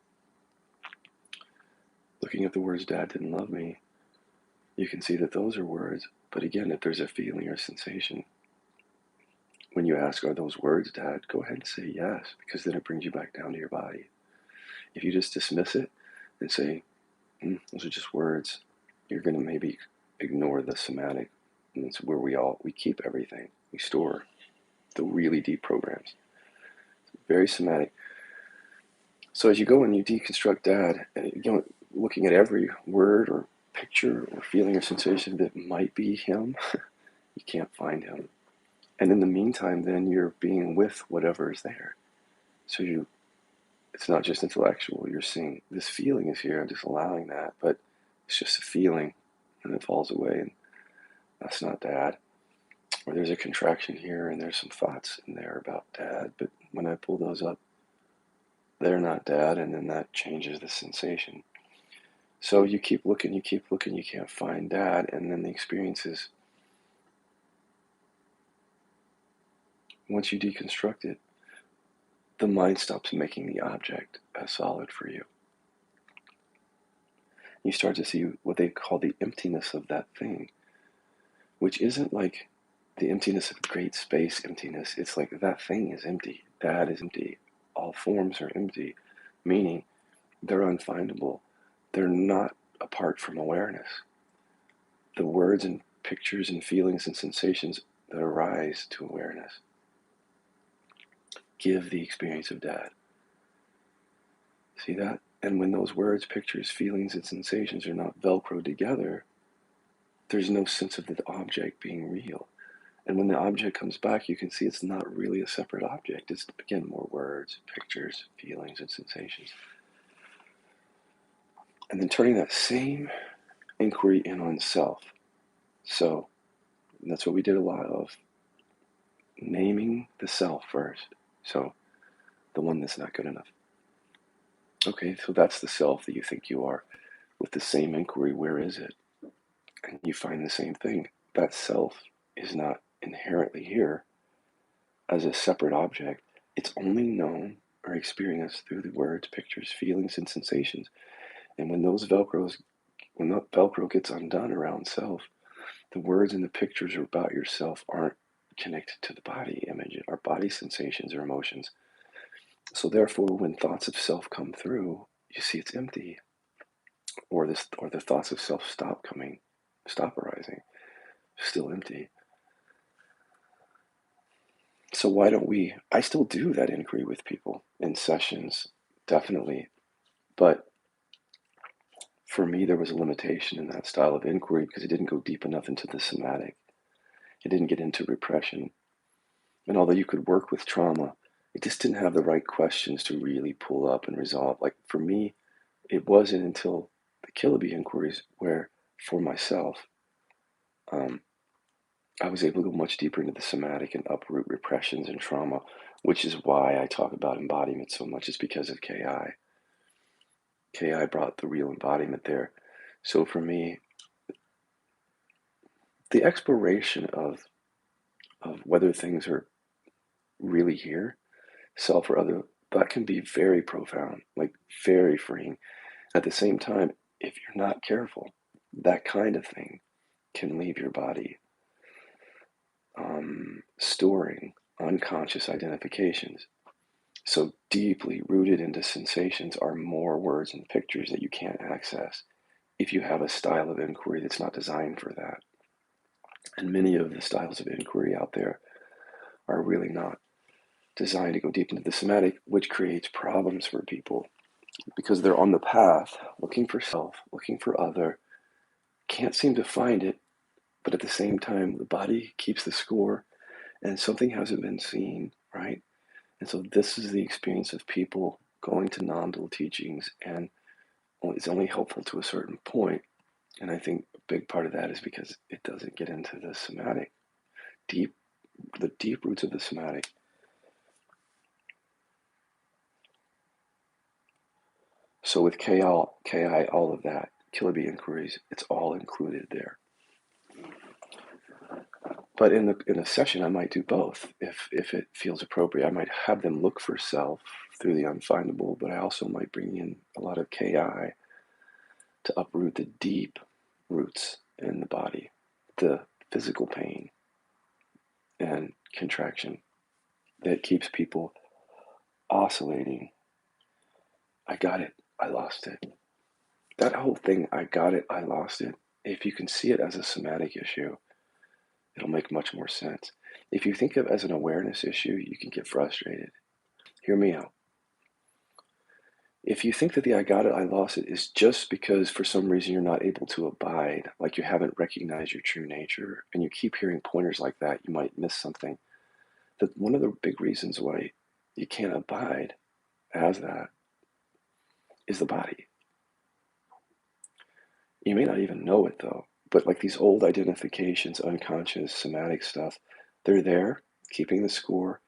Looking at the words dad didn't love me, you can see that those are words. But again, if there's a feeling or sensation, when you ask, are those words dad? Go ahead and say yes, because then it brings you back down to your body. If you just dismiss it and say, those are just words, you're going to maybe ignore the somatic. And it's where we keep everything. We store the really deep programs. Very somatic. So as you go and you deconstruct dad, looking at every word or picture or feeling or sensation that might be him, you can't find him. And in the meantime, then you're being with whatever is there. So it's not just intellectual. You're seeing this feeling is here and just allowing that, but it's just a feeling, and it falls away, and that's not dad. Or there's a contraction here and there's some thoughts in there about dad, but when I pull those up, they're not dad, and then that changes the sensation. So you keep looking, you can't find dad, and then the experience is, once you deconstruct it, the mind stops making the object as solid for you. You start to see what they call the emptiness of that thing, which isn't like the emptiness of great space emptiness. It's like that thing is empty. Dad is empty. All forms are empty, meaning they're unfindable. They're not apart from awareness. The words and pictures and feelings and sensations that arise to awareness give the experience of dad. See that? And when those words, pictures, feelings, and sensations are not Velcroed together, there's no sense of the object being real. And when the object comes back, you can see it's not really a separate object. It's, again, more words, pictures, feelings, and sensations. And then turning that same inquiry in on self. So that's what we did a lot of. Naming the self first. So the one that's not good enough. Okay, so that's the self that you think you are. With the same inquiry, where is it? And you find the same thing. That self is not inherently here as a separate object. It's only known or experienced through the words, pictures, feelings, and sensations. And when that Velcro gets undone around self, the words and the pictures about yourself aren't connected to the body image, our body sensations or emotions. So therefore, when thoughts of self come through, you see it's empty, or the thoughts of self stop arising, still empty. So why don't I still do that inquiry with people in sessions, definitely. But for me, there was a limitation in that style of inquiry because it didn't go deep enough into the somatic. It didn't get into repression. And although you could work with trauma, it just didn't have the right questions to really pull up and resolve. Like for me, it wasn't until the Killaby inquiries where, for myself, I was able to go much deeper into the somatic and uproot repressions and trauma, which is why I talk about embodiment so much, is because of KI. KI brought the real embodiment there. So for me, the exploration of whether things are really here, self or other, that can be very profound, like very freeing. At the same time, if you're not careful, that kind of thing can leave your body storing unconscious identifications. So deeply rooted into sensations are more words and pictures that you can't access if you have a style of inquiry that's not designed for that. And many of the styles of inquiry out there are really not designed to go deep into the somatic, which creates problems for people because they're on the path looking for self, looking for other, can't seem to find it, but at the same time, the body keeps the score and something hasn't been seen, right? And so this is the experience of people going to non-dual teachings, and it's only helpful to a certain point. And I think a big part of that is because it doesn't get into the somatic, the deep roots of the somatic. So with KI, all of that, Killer Bee inquiries, it's all included there. But in a session, I might do both if it feels appropriate. I might have them look for self through the unfindable, but I also might bring in a lot of KI to uproot the deep roots in the body, the physical pain and contraction that keeps people oscillating. I got it, I lost it. That whole thing, I got it, I lost it. If you can see it as a somatic issue, it'll make much more sense. If you think of it as an awareness issue, you can get frustrated. Hear me out. If you think that the I got it, I lost it is just because for some reason you're not able to abide, like you haven't recognized your true nature, and you keep hearing pointers like that, you might miss something. That one of the big reasons why you can't abide as that is the body. You may not even know it though, but like these old identifications, unconscious, somatic stuff, they're there, keeping the score,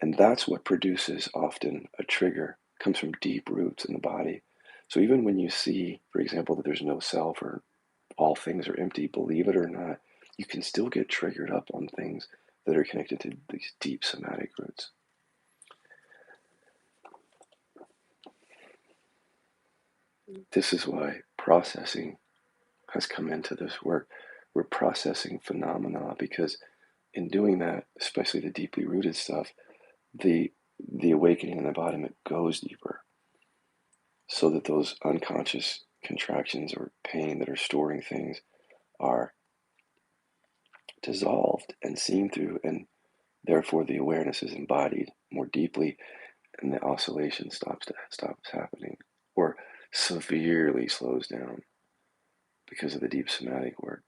and that's what produces often a trigger, comes from deep roots in the body. So even when you see, for example, that there's no self or all things are empty, believe it or not, you can still get triggered up on things that are connected to these deep somatic roots. This is why processing has come into this work. We're processing phenomena because in doing that, especially the deeply rooted stuff, the awakening and embodiment goes deeper so that those unconscious contractions or pain that are storing things are dissolved and seen through, and therefore the awareness is embodied more deeply and the oscillation stops happening or severely slows down because of the deep somatic work.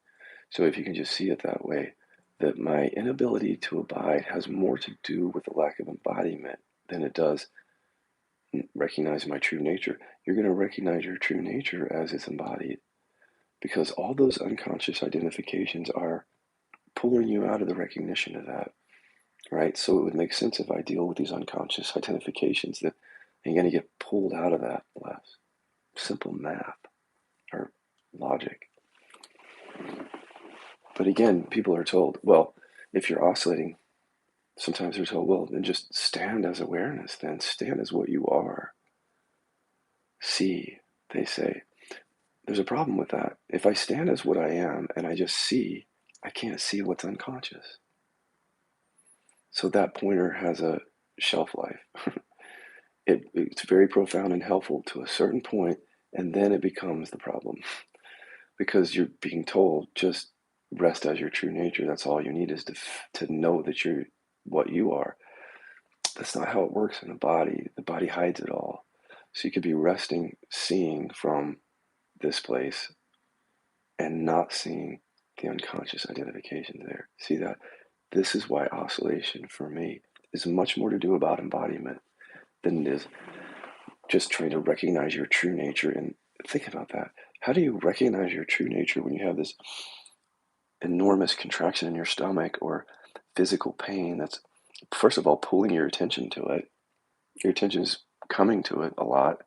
So if you can just see it that way, that my inability to abide has more to do with the lack of embodiment than it does recognizing my true nature. You're going to recognize your true nature as it's embodied because all those unconscious identifications are pulling you out of the recognition of that, right? So it would make sense if I deal with these unconscious identifications that I'm going to get pulled out of that less. Simple math or logic. But again, people are told, well, if you're oscillating, sometimes they're told, well, then just stand as awareness, then stand as what you are. See, they say. There's a problem with that. If I stand as what I am and I just see, I can't see what's unconscious. So that pointer has a shelf life. It's very profound and helpful to a certain point, and then it becomes the problem because you're being told just rest as your true nature. That's all you need is to know that you're what you are. That's not how it works in the body. The body hides it all. So you could be resting, seeing from this place and not seeing the unconscious identification there. See that? This is why oscillation for me is much more to do about embodiment than it is just trying to recognize your true nature. And think about that. How do you recognize your true nature when you have this enormous contraction in your stomach or physical pain that's, first of all, pulling your attention to it? Your attention is coming to it a lot.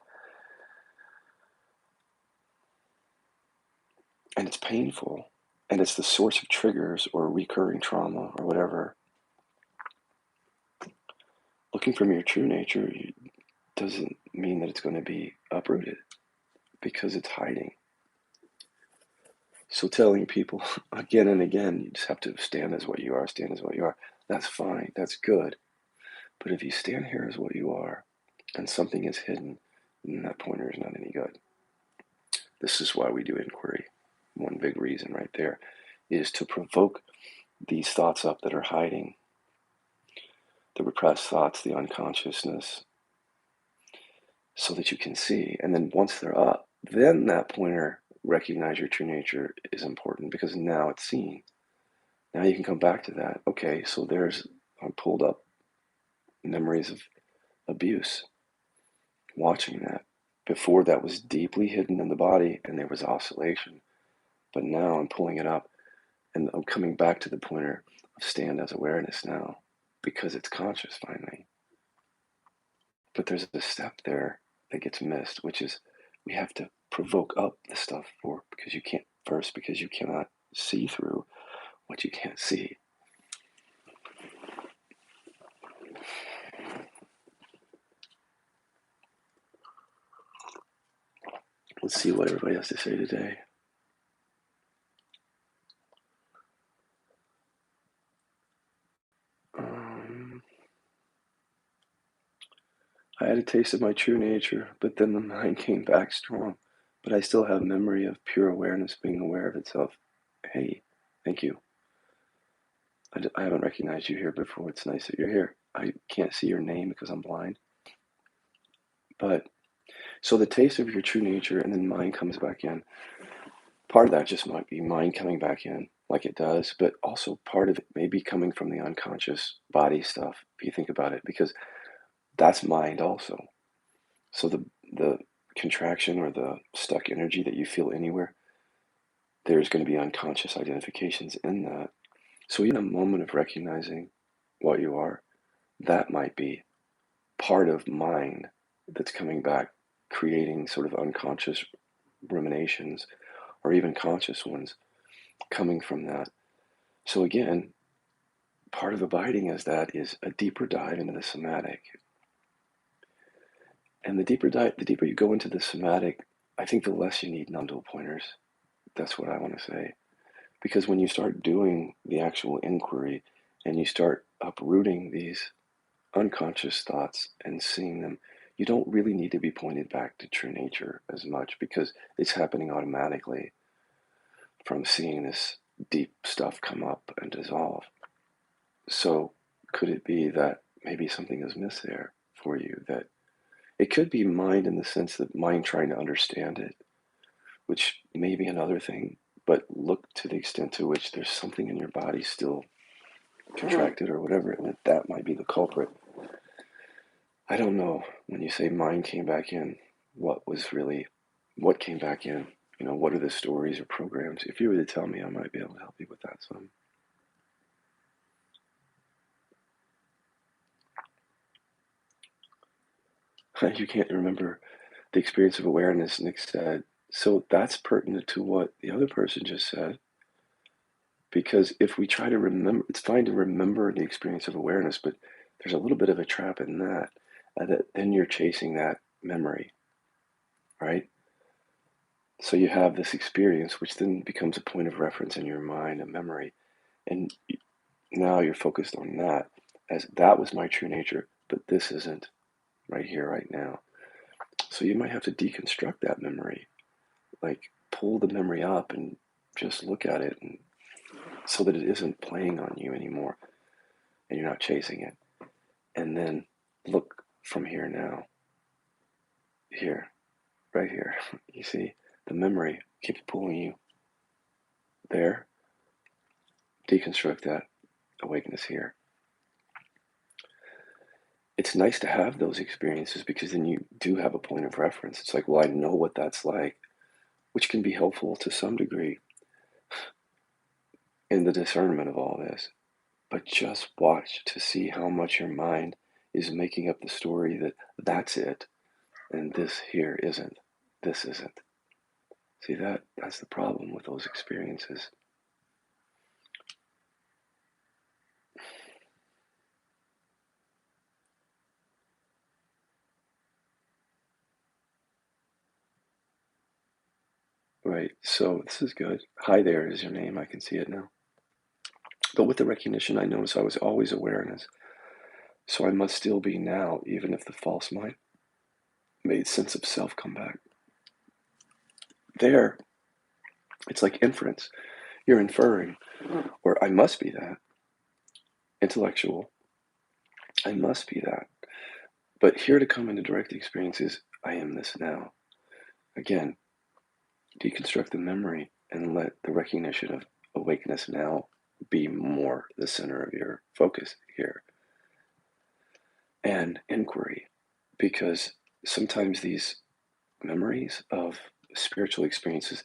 And it's painful. And it's the source of triggers or recurring trauma or whatever. Looking from your true nature doesn't mean that it's going to be uprooted because it's hiding. So telling people again and again, you just have to stand as what you are, stand as what you are. That's fine. That's good. But if you stand here as what you are and something is hidden, then that pointer is not any good. This is why we do inquiry. One big reason right there is to provoke these thoughts up that are hiding, the repressed thoughts, the unconsciousness, so that you can see. And then once they're up, then that pointer, recognize your true nature, is important because now it's seen. Now you can come back to that. Okay, so there's, I pulled up memories of abuse, watching that. Before that was deeply hidden in the body and there was oscillation. But now I'm pulling it up and I'm coming back to the pointer of stand as awareness now because it's conscious finally. But there's a step there that gets missed, which is we have to provoke up the stuff because you can't first, because you cannot see through what you can't see. Let's see what everybody has to say today. I had a taste of my true nature, but then the mind came back strong. But I still have memory of pure awareness being aware of itself. Hey, thank you. I haven't recognized you here before. It's nice that you're here. I can't see your name because I'm blind. But so the taste of your true nature and then mind comes back in. Part of that just might be mind coming back in like it does, but also part of it may be coming from the unconscious body stuff, if you think about it, because that's mind also. So the contraction or the stuck energy that you feel anywhere, there's going to be unconscious identifications in that. So in a moment of recognizing what you are, that might be part of mind that's coming back, creating sort of unconscious ruminations or even conscious ones coming from that. So again, part of abiding as that is a deeper dive into the somatic. And the deeper you go into the somatic, I think the less you need non-dual pointers. That's what I want to say. Because when you start doing the actual inquiry and you start uprooting these unconscious thoughts and seeing them, you don't really need to be pointed back to true nature as much because it's happening automatically from seeing this deep stuff come up and dissolve. So could it be that maybe something is missed there for you? That it could be mind in the sense that mind trying to understand it, which may be another thing, but look to the extent to which there's something in your body still contracted or whatever, and that might be the culprit. I don't know. When you say mind came back in, what came back in? What are the stories or programs? If you were to tell me, I might be able to help you with that some. You can't remember the experience of awareness, Nick said. So that's pertinent to what the other person just said. Because if we try to remember, it's fine to remember the experience of awareness, but there's a little bit of a trap in that, that then you're chasing that memory, right? So you have this experience, which then becomes a point of reference in your mind, a memory, and now you're focused on that as that was my true nature, but this isn't right here, right now. So you might have to deconstruct that memory, like pull the memory up and just look at it, and so that it isn't playing on you anymore, and you're not chasing it. And then look from here now, here, right here. You see, the memory keeps pulling you there. Deconstruct that. Awakeness here. It's nice to have those experiences because then you do have a point of reference. It's like, well, I know what that's like, which can be helpful to some degree in the discernment of all this. But just watch to see how much your mind is making up the story that that's it, and this here isn't. This isn't. See, that's the problem with those experiences. Right. So this is good. Hi there is your name. I can see it now. But with the recognition, I notice I was always awareness. So I must still be now, even if the false mind made sense of self come back. There, it's like inference. You're inferring, or I must be that. Intellectual, I must be that. But here to come into direct experience is I am this now. Again, deconstruct the memory and let the recognition of awakeness now be more the center of your focus here. And inquiry, because sometimes these memories of spiritual experiences,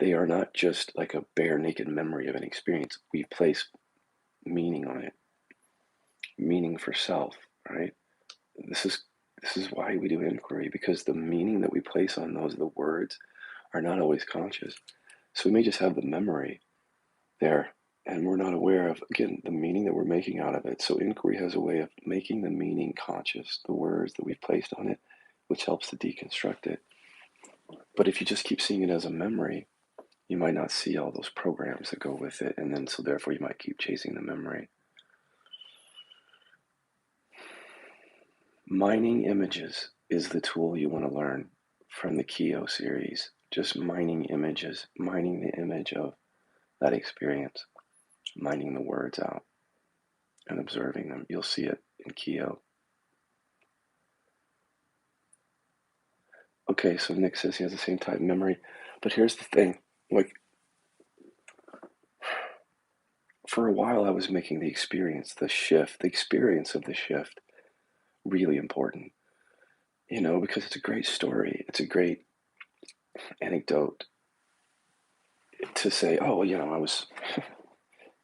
they are not just like a bare naked memory of an experience. We place meaning on it, meaning for self, right? This is this is why we do inquiry, because the meaning that we place on those, the words, are not always conscious. So we may just have the memory there, and we're not aware of, again, the meaning that we're making out of it. So inquiry has a way of making the meaning conscious, the words that we've placed on it, which helps to deconstruct it. But if you just keep seeing it as a memory, you might not see all those programs that go with it, and then so therefore you might keep chasing the memory. Mining images is the tool you want to learn from the Kyo series. Just mining images, mining the image of that experience, mining the words out and observing them. You'll see it in Kyo. Okay, so Nick says he has the same type of memory, but here's the thing, like, for a while I was making the experience, the shift, the experience of the shift really important, because it's a great story. It's a great anecdote to say, oh, I was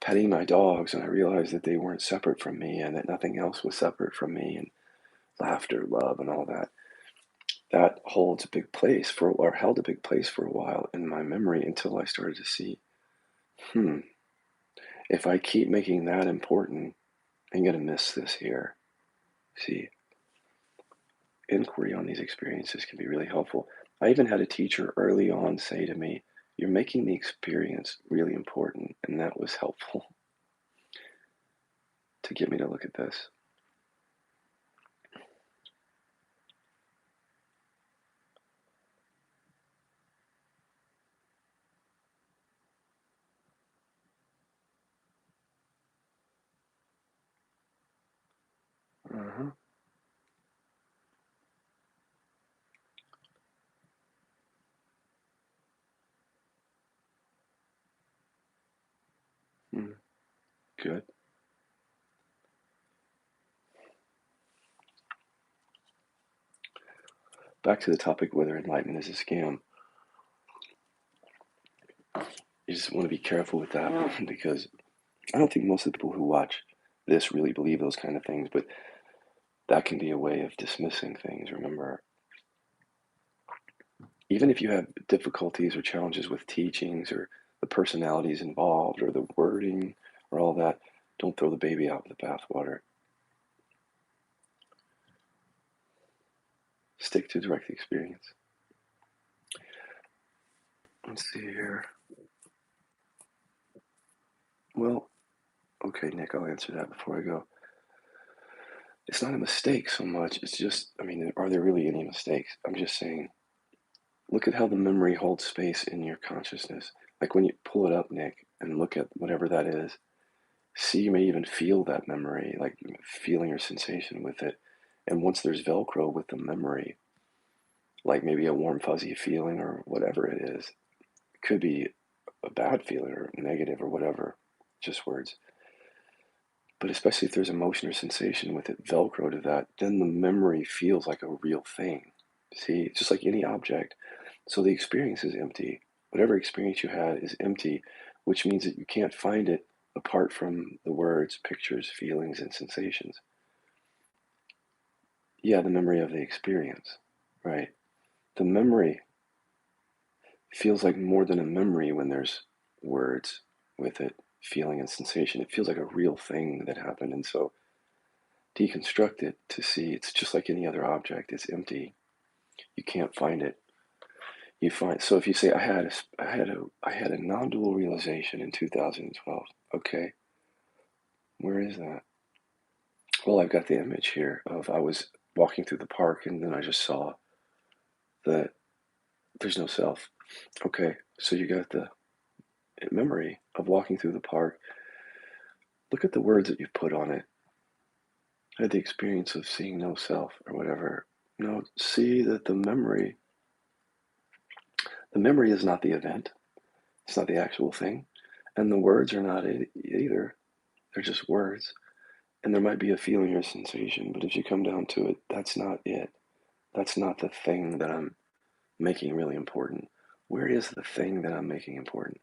petting my dogs and I realized that they weren't separate from me and that nothing else was separate from me, and laughter, love, and all that. That holds a big place or held a big place for a while in my memory until I started to see, hmm, if I keep making that important, I'm going to miss this here. See, inquiry on these experiences can be really helpful. I even had a teacher early on say to me, you're making the experience really important. And that was helpful to get me to look at this. Uh-huh. Mm, good. Back to the topic whether enlightenment is a scam. You just want to be careful with that because I don't think most of the people who watch this really believe those kind of things, but that can be a way of dismissing things. Remember, even if you have difficulties or challenges with teachings or the personalities involved or the wording or all that, don't throw the baby out with the bathwater. Stick to direct experience. Let's see here. Well, okay, Nick, I'll answer that before I go. It's not a mistake so much. It's just, are there really any mistakes? I'm just saying, look at how the memory holds space in your consciousness. Like when you pull it up, Nick, and look at whatever that is, see, you may even feel that memory, like feeling or sensation with it. And once there's Velcro with the memory, like maybe a warm, fuzzy feeling or whatever it is, it could be a bad feeling or negative or whatever, just words. But especially if there's emotion or sensation with it, Velcro to that, then the memory feels like a real thing. See, it's just like any object. So the experience is empty. Whatever experience you had is empty, which means that you can't find it apart from the words, pictures, feelings, and sensations. Yeah, the memory of the experience, right? The memory feels like more than a memory when there's words with it, feeling and sensation. It feels like a real thing that happened. And so deconstruct it to see it's just like any other object. It's empty. You can't find it. You find, so if you say, I had a non-dual realization in 2012. Okay, where is that? Well, I've got the image here of I was walking through the park and then I just saw that there's no self. Okay, so you got the memory of walking through the park. Look at the words that you've put on it. I had the experience of seeing no self or whatever. No, see that the memory is not the event. It's not the actual thing. And the words are not it either. They're just words. And there might be a feeling or sensation, but if you come down to it, that's not it. That's not the thing that I'm making really important. Where is the thing that I'm making important?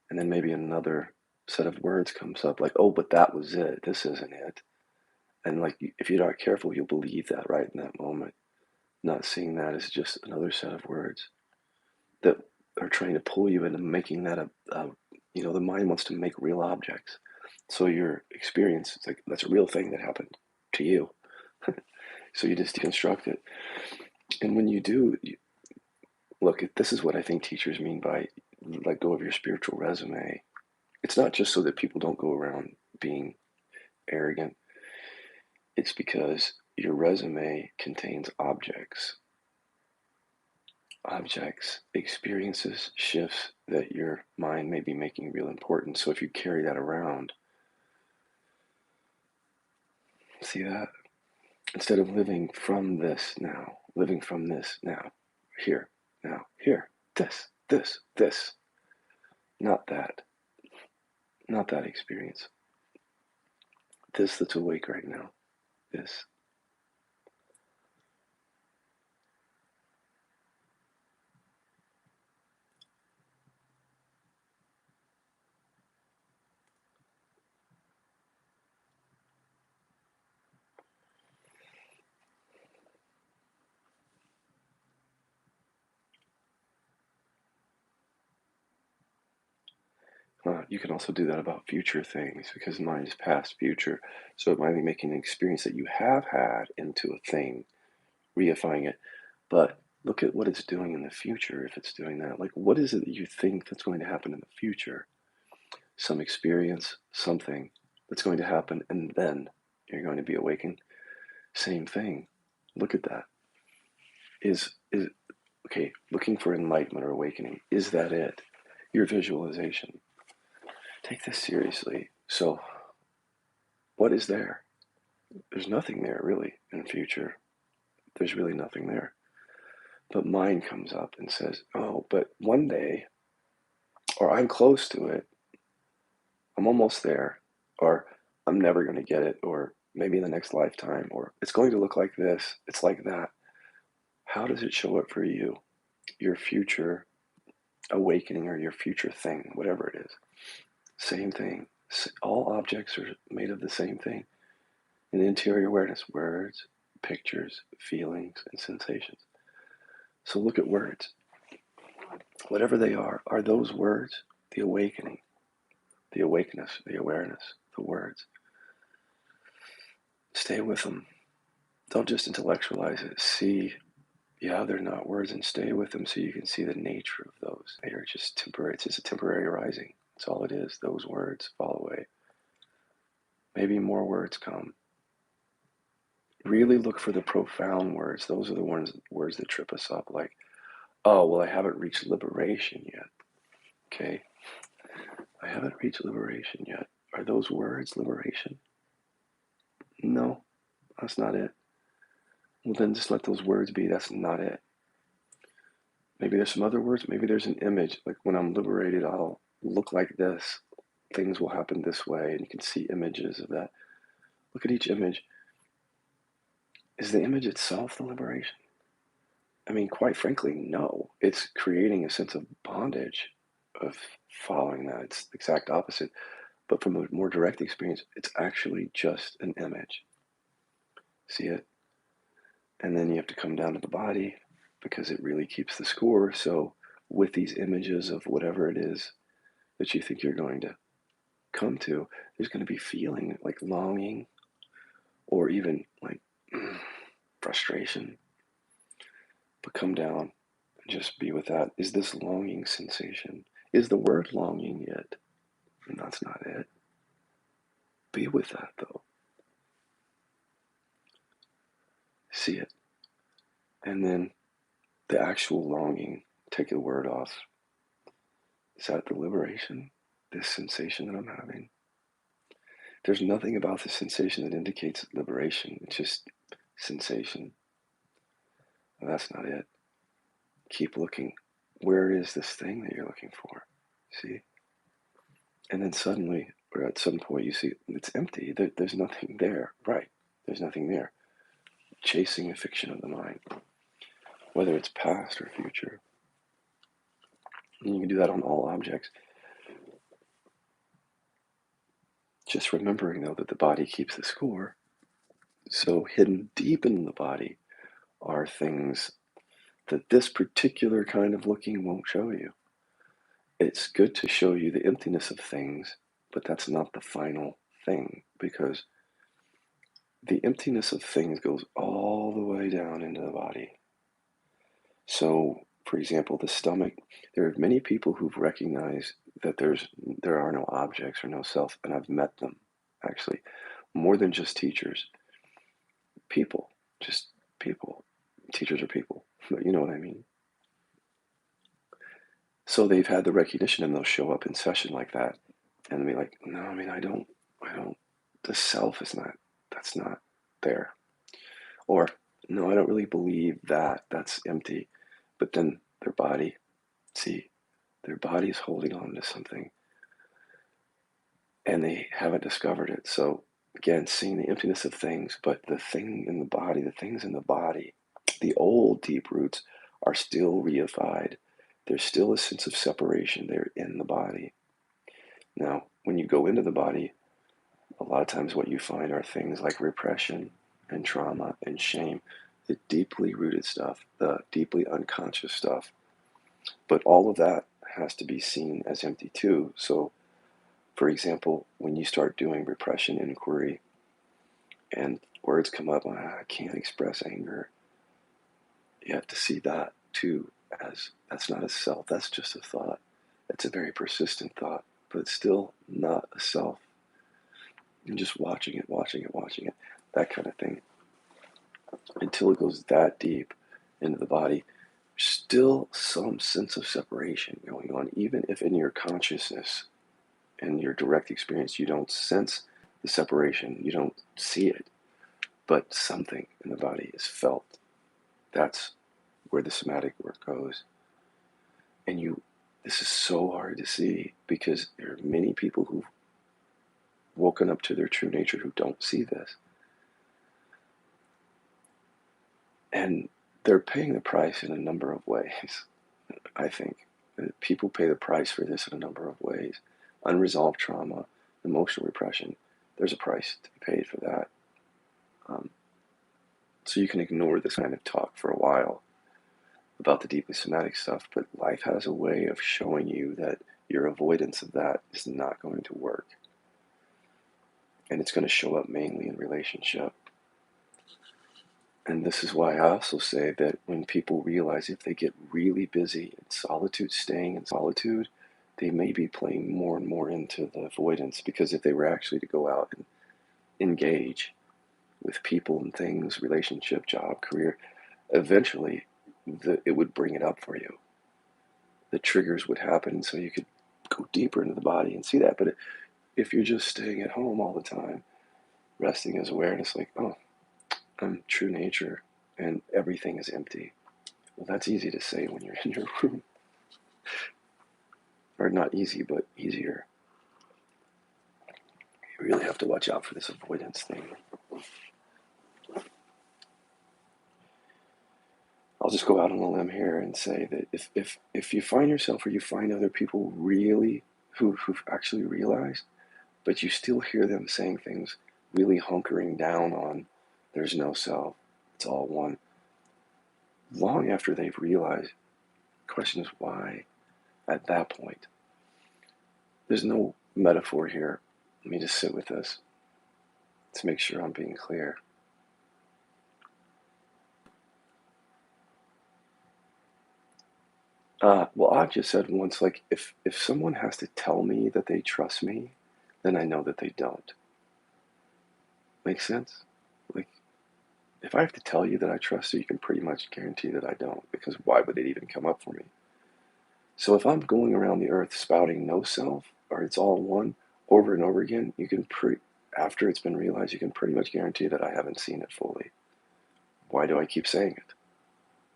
And then maybe another set of words comes up like, oh, but that was it. This isn't it. And like, if you're not careful, you'll believe that right in that moment, not seeing that as just another set of words that are trying to pull you into making that the mind wants to make real objects. So your experience, it's like, that's a real thing that happened to you. So you just deconstruct it. And when you do, look, this is what I think teachers mean by let go of your spiritual resume. It's not just so that people don't go around being arrogant. It's because your resume contains objects, experiences, shifts that your mind may be making real important. So if you carry that around, see that? Instead of living from this now, here, now, here, this, not that, not that experience. This that's awake right now, this. You can also do that about future things because mind is past future. So it might be making an experience that you have had into a thing, reifying it. But look at what it's doing in the future if it's doing that. Like, what is it that you think that's going to happen in the future? Some experience, something that's going to happen, and then you're going to be awakened. Same thing. Look at that. Is okay, looking for enlightenment or awakening. Is that it? Your visualization. Take this seriously. So, what is there? There's nothing there really in the future. There's really nothing there. But mind comes up and says, oh, but one day, or I'm close to it, I'm almost there, or I'm never going to get it, or maybe in the next lifetime, or it's going to look like this, it's like that. How does it show up for you? Your future awakening or your future thing, whatever it is. Same thing. All objects are made of the same thing. In interior awareness, words, pictures, feelings, and sensations. So look at words. Whatever they are those words the awakening, the awakeness, the awareness, the words? Stay with them. Don't just intellectualize it. See, yeah, they're not words, and stay with them so you can see the nature of those. They are just temporary. It's just a temporary arising. That's all it is. Those words fall away. Maybe more words come. Really look for the profound words. Those are the words that trip us up. Like, oh, well, I haven't reached liberation yet. Okay, I haven't reached liberation yet. Are those words liberation? No, that's not it. Well, then just let those words be. That's not it. Maybe there's some other words. Maybe there's an image. Like when I'm liberated, I'll look like this. Things will happen this way. And you can see images of that. Look at each image. Is the image itself the liberation? I mean, quite frankly, no. It's creating a sense of bondage of following that. It's the exact opposite. But from a more direct experience, it's actually just an image. See it? And then you have to come down to the body because it really keeps the score. So with these images of whatever it is that you think you're going to come to, there's going to be feeling like longing or even like frustration. But come down Just be with that. Is this longing sensation? Is the word longing it? And that's not it. Be with that though. See it. And then the actual longing, take the word off. Is that the liberation? This sensation that I'm having? There's nothing about the sensation that indicates liberation. It's just sensation. And that's not it. Keep looking. Where is this thing that you're looking for? See? And then suddenly, or at some point, you see it's empty. There's nothing there. Right. There's nothing there. Chasing a fiction of the mind, whether it's past or future. And you can do that on all objects. Just remembering, though, that the body keeps the score. So hidden deep in the body are things that this particular kind of looking won't show you. It's good to show you the emptiness of things, but that's not the final thing, because the emptiness of things goes all the way down into the body. So, for example, the stomach, there are many people who've recognized that there are no objects or no self, and I've met them, actually, more than just teachers. People, just people. Teachers are people, but you know what I mean. So they've had the recognition, and they'll show up in session like that, and be like, no, I mean, I don't, the self is not, that's not there. Or, no, I don't really believe that, that's empty. But then their body, see, their body is holding on to something, and they haven't discovered it. So again, seeing the emptiness of things, but the thing in the body, the things in the body, the old deep roots are still reified. There's still a sense of separation there in the body. Now, when you go into the body, a lot of times what you find are things like repression and trauma and shame, the deeply rooted stuff, the deeply unconscious stuff. But all of that has to be seen as empty too. So, for example, when you start doing repression inquiry and words come up, I can't express anger, you have to see that too as that's not a self, that's just a thought. It's a very persistent thought, but it's still not a self. And just watching it, that kind of thing, until it goes that deep into the body, still some sense of separation going on, even if in your consciousness and your direct experience you don't sense the separation, you don't see it, but something in the body is felt. That's where the somatic work goes. And this is so hard to see, because there are many people who've woken up to their true nature who don't see this. And they're paying the price in a number of ways, I think. People pay the price for this in a number of ways. Unresolved trauma, emotional repression, there's a price to be paid for that. So you can ignore this kind of talk for a while about the deeply somatic stuff, but life has a way of showing you that your avoidance of that is not going to work. And it's going to show up mainly in relationship. And this is why I also say that when people realize, if they get really busy in solitude, staying in solitude, they may be playing more and more into the avoidance, because if they were actually to go out and engage with people and things, relationship, job, career, eventually it would bring it up for you. The triggers would happen, so you could go deeper into the body and see that. But if you're just staying at home all the time, resting as awareness, like, oh, I'm true nature and everything is empty. Well, that's easy to say when you're in your room. Or not easy, but easier. You really have to watch out for this avoidance thing. I'll just go out on a limb here and say that if you find yourself, or you find other people really who've actually realized, but you still hear them saying things, really hunkering down on there's no self, it's all one, long after they've realized, the question is why at that point? There's no metaphor here. Let me just sit with this to make sure I'm being clear. Well, I've just said once, like, if someone has to tell me that they trust me, then I know that they don't. Make sense? Like, if I have to tell you that I trust you, you can pretty much guarantee that I don't, because why would it even come up for me? So if I'm going around the earth spouting no self, or it's all one, over and over again, after it's been realized, you can pretty much guarantee that I haven't seen it fully. Why do I keep saying it?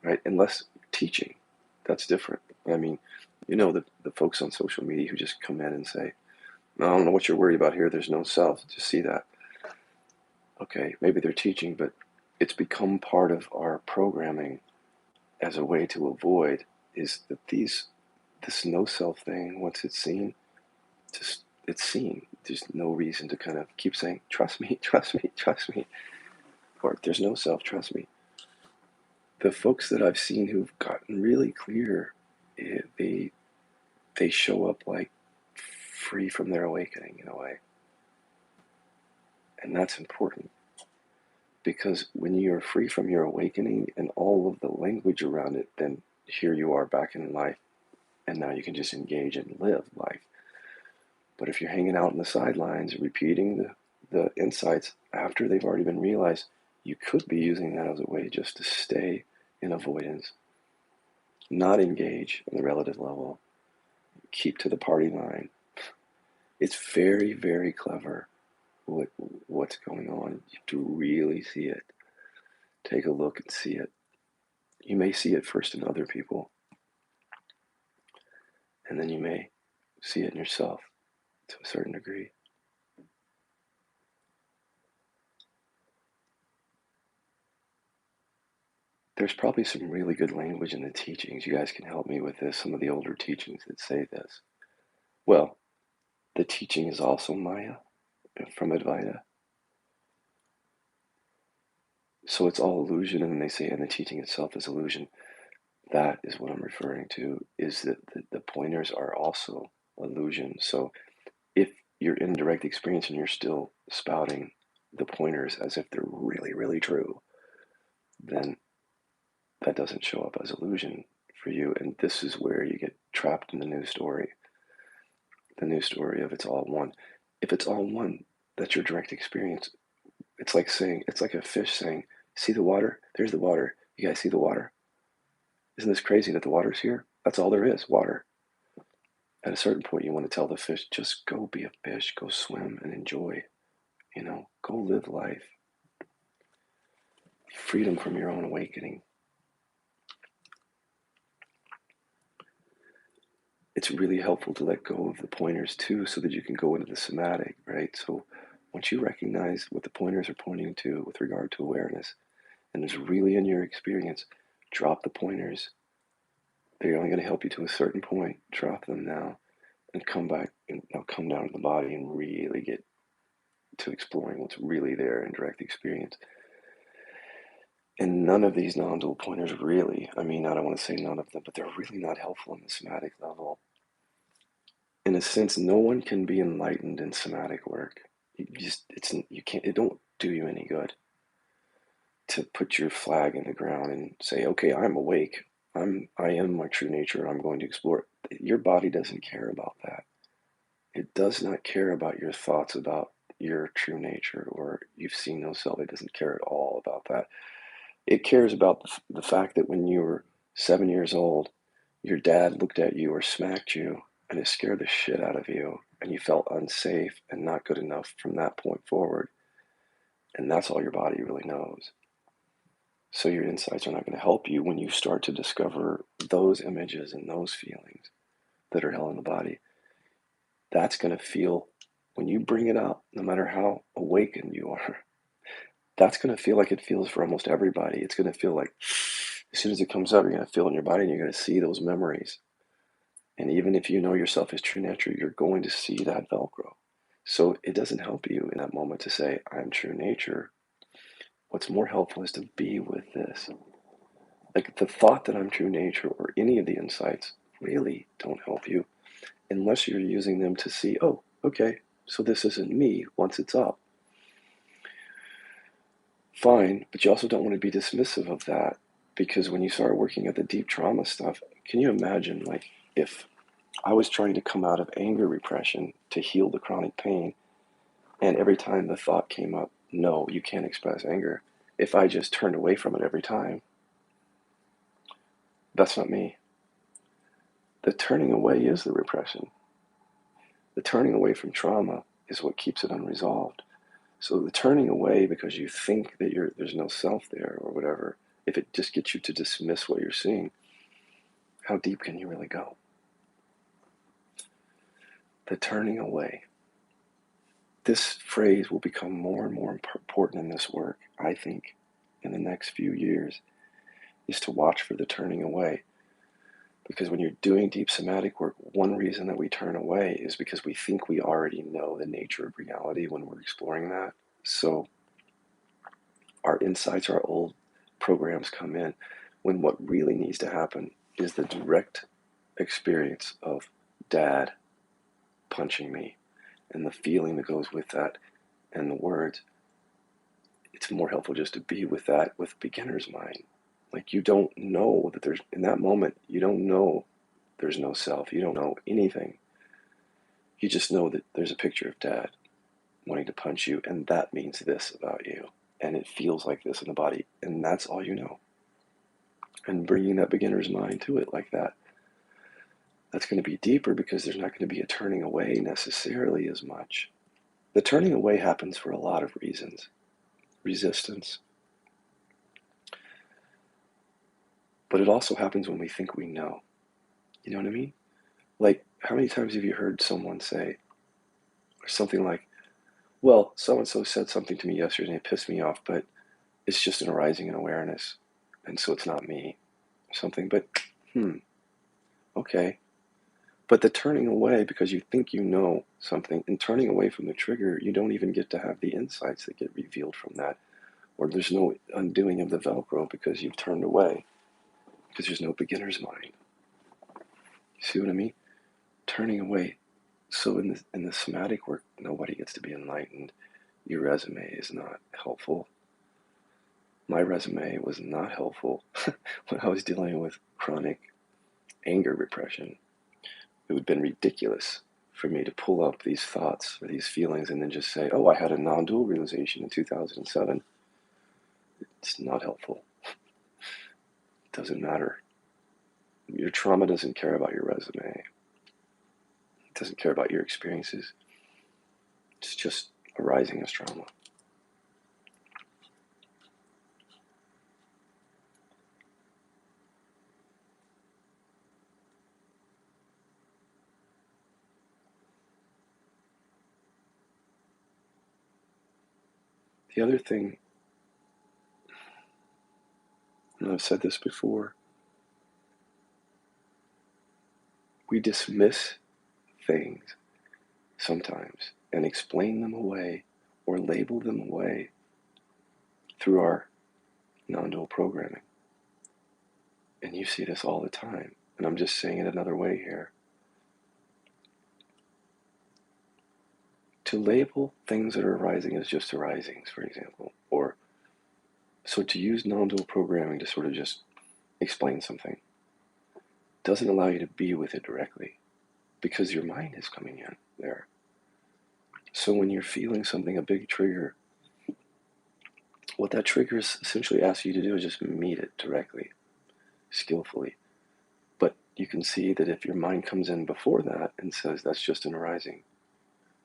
Right? Unless teaching, that's different. I mean, the folks on social media who just come in and say, I don't know what you're worried about here. There's no self. Just see that. Okay, maybe they're teaching, but it's become part of our programming as a way to avoid is that this no self thing, once it's seen, just it's seen. There's no reason to kind of keep saying, trust me, trust me, trust me. Or there's no self, trust me. The folks that I've seen who've gotten really clear, they show up like free from their awakening in a way. And that's important because when you're free from your awakening and all of the language around it, then here you are back in life, and now you can just engage and live life. But if you're hanging out on the sidelines, repeating the insights after they've already been realized, you could be using that as a way just to stay in avoidance, not engage on the relative level, keep to the party line. It's very, very clever what's going on. You have to really see it. Take a look and see it. You may see it first in other people, and then you may see it in yourself to a certain degree. There's probably some really good language in the teachings. You guys can help me with this. Some of the older teachings that say this. Well, the teaching is also Maya from Advaita. So it's all illusion, and then they say, and the teaching itself is illusion. That is what I'm referring to, is that the pointers are also illusion. So if you're in direct experience and you're still spouting the pointers as if they're really, really true, then that doesn't show up as illusion for you. And this is where you get trapped in the new story of it's all one. If it's all one, that's your direct experience. It's like a fish saying, see the water? There's the water. You guys see the water? Isn't this crazy that the water's here? That's all there is, water. At a certain point, you want to tell the fish, just go be a fish, go swim and enjoy, go live life. Freedom from your own awakening. It's really helpful to let go of the pointers too, so that you can go into the somatic, right? So once you recognize what the pointers are pointing to with regard to awareness, and it's really in your experience, drop the pointers. They're only going to help you to a certain point. Drop them now and come back and now come down to the body and really get to exploring what's really there in direct experience. And none of these non-dual pointers really, I don't want to say none of them, but they're really not helpful in the somatic level. In a sense, no one can be enlightened in somatic work. It don't do you any good to put your flag in the ground and say, okay, I'm awake. I am my true nature. I'm going to explore it. Your body doesn't care about that. It does not care about your thoughts about your true nature or you've seen no self. It doesn't care at all about that. It cares about the fact that when you were 7 years old, your dad looked at you or smacked you and it scared the shit out of you and you felt unsafe and not good enough from that point forward. And that's all your body really knows. So your insights are not going to help you when you start to discover those images and those feelings that are held in the body. That's going to feel, when you bring it up, no matter how awakened you are, that's going to feel like it feels for almost everybody. It's going to feel like as soon as it comes up, you're going to feel it in your body and you're going to see those memories. And even if you know yourself as true nature, you're going to see that Velcro. So it doesn't help you in that moment to say, I'm true nature. What's more helpful is to be with this. Like the thought that I'm true nature or any of the insights really don't help you unless you're using them to see, oh, okay, so this isn't me once it's up. Fine, but you also don't want to be dismissive of that because when you start working at the deep trauma stuff, Can you imagine, like, if I was trying to come out of anger repression to heal the chronic pain, and every time the thought came up, no, you can't express anger, if I just turned away from it every time, that's not me. The turning away is the repression. The turning away from trauma is what keeps it unresolved. So the turning away because you think that there's no self there or whatever, if it just gets you to dismiss what you're seeing, how deep can you really go? The turning away. This phrase will become more and more important in this work, I think, in the next few years, is to watch for the turning away. Because when you're doing deep somatic work, one reason that we turn away is because we think we already know the nature of reality when we're exploring that. So our insights, our old programs come in when what really needs to happen is the direct experience of dad punching me and the feeling that goes with that and the words. It's more helpful just to be with that with beginner's mind. Like, you don't know that there's, in that moment, you don't know there's no self. You don't know anything. You just know that there's a picture of dad wanting to punch you, and that means this about you. And it feels like this in the body, and that's all you know. And bringing that beginner's mind to it like that, that's going to be deeper because there's not going to be a turning away necessarily as much. The turning away happens for a lot of reasons. Resistance. But it also happens when we think we know. You know what I mean? Like, how many times have you heard someone say, or something like, well, so-and-so said something to me yesterday and it pissed me off, but it's just an arising in awareness, and so it's not me, or something, but, okay. But the turning away because you think you know something, and turning away from the trigger, you don't even get to have the insights that get revealed from that, or there's no undoing of the Velcro because you've turned away, because there's no beginner's mind. You see what I mean? Turning away. So in the somatic work, nobody gets to be enlightened. Your resume is not helpful. My resume was not helpful when I was dealing with chronic anger repression. It would have been ridiculous for me to pull up these thoughts or these feelings and then just say, oh, I had a non-dual realization in 2007. It's not helpful. It doesn't matter. Your trauma doesn't care about your resume. It doesn't care about your experiences. It's just arising as trauma. The other thing, and I've said this before, we dismiss things sometimes and explain them away or label them away through our non-dual programming. And you see this all the time. And I'm just saying it another way here. To label things that are arising as just arisings, for example, or so to use non-dual programming to sort of just explain something doesn't allow you to be with it directly because your mind is coming in there. So when you're feeling something, a big trigger, what that trigger essentially asks you to do is just meet it directly, skillfully. But you can see that if your mind comes in before that and says that's just an arising,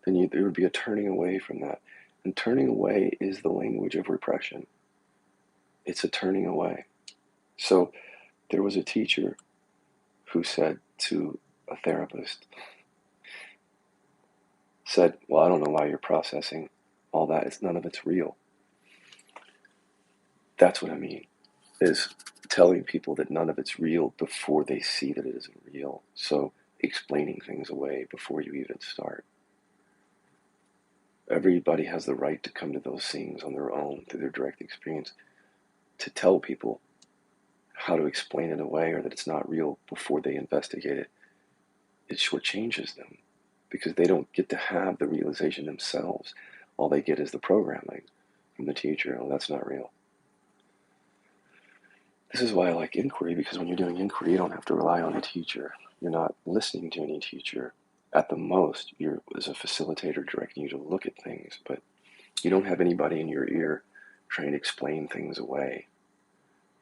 then there would be a turning away from that. And turning away is the language of repression. It's a turning away. So there was a teacher who said to a therapist, said, well, I don't know why you're processing all that. None of it's real. That's what I mean, is telling people that none of it's real before they see that it isn't real. So explaining things away before you even start. Everybody has the right to come to those things on their own through their direct experience. To tell people how to explain it away or that it's not real before they investigate it, it shortchanges them because they don't get to have the realization themselves. All they get is the programming from the teacher. Oh, that's not real. This is why I like inquiry, because when you're doing inquiry, you don't have to rely on a teacher. You're not listening to any teacher. At the most, you're as a facilitator directing you to look at things, but you don't have anybody in your ear trying to explain things away.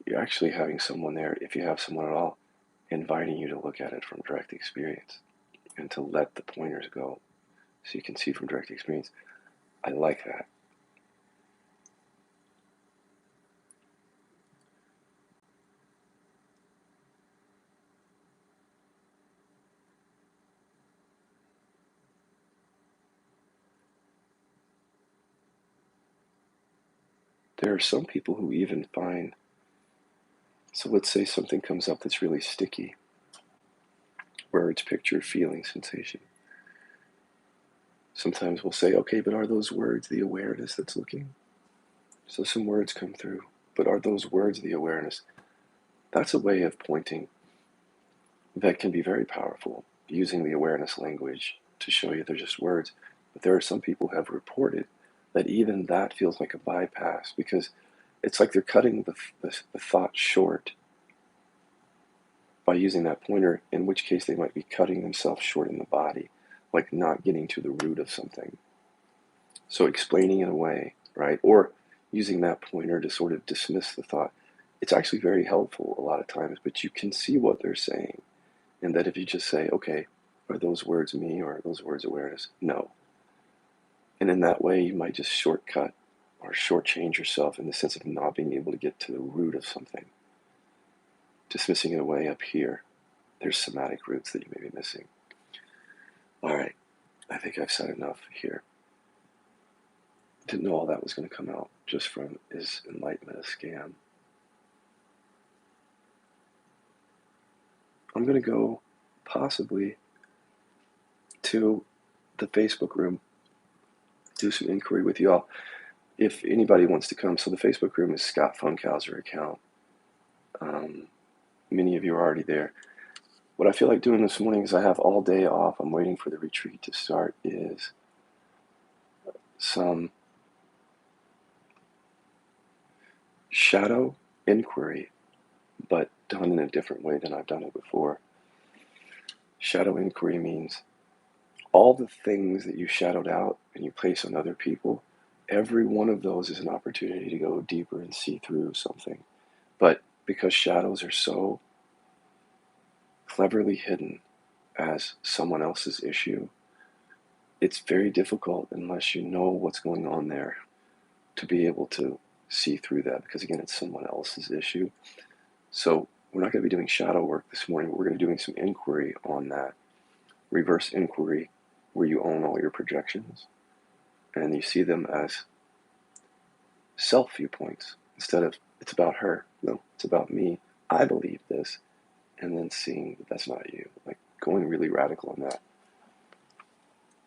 You're actually having someone there, if you have someone at all, inviting you to look at it from direct experience and to let the pointers go so you can see from direct experience. I like that. There are some people who even find, so let's say something comes up that's really sticky, words, picture, feeling, sensation. Sometimes we'll say, okay, but are those words the awareness that's looking? So some words come through, but are those words the awareness? That's a way of pointing that can be very powerful, using the awareness language to show you they're just words. But there are some people who have reported that even that feels like a bypass, because it's like they're cutting the thought short by using that pointer, in which case they might be cutting themselves short in the body, like not getting to the root of something. So explaining it away, right? Or using that pointer to sort of dismiss the thought. It's actually very helpful a lot of times, but you can see what they're saying. And that if you just say, okay, are those words me or are those words awareness? No. And in that way, you might just shortcut or shortchange yourself in the sense of not being able to get to the root of something. Dismissing it away up here. There's somatic roots that you may be missing. All right, I think I've said enough here. Didn't know all that was going to come out just from is enlightenment a scam? I'm going to go possibly to the Facebook room, do some inquiry with you all. If anybody wants to come, so the Facebook room is Scott Funkhauser account. Many of you are already there. What I feel like doing this morning is I have all day off. I'm waiting for the retreat to start. Is some shadow inquiry, but done in a different way than I've done it before. Shadow inquiry means all the things that you shadowed out and you place on other people, every one of those is an opportunity to go deeper and see through something. But because shadows are so cleverly hidden as someone else's issue, it's very difficult unless you know what's going on there to be able to see through that, because again, it's someone else's issue. So we're not going to be doing shadow work this morning. We're going to be doing some inquiry on that, reverse inquiry, where you own all your projections and you see them as self viewpoints instead of it's about her. No, it's about me. I believe this, and then seeing that that's not you. Like going really radical on that.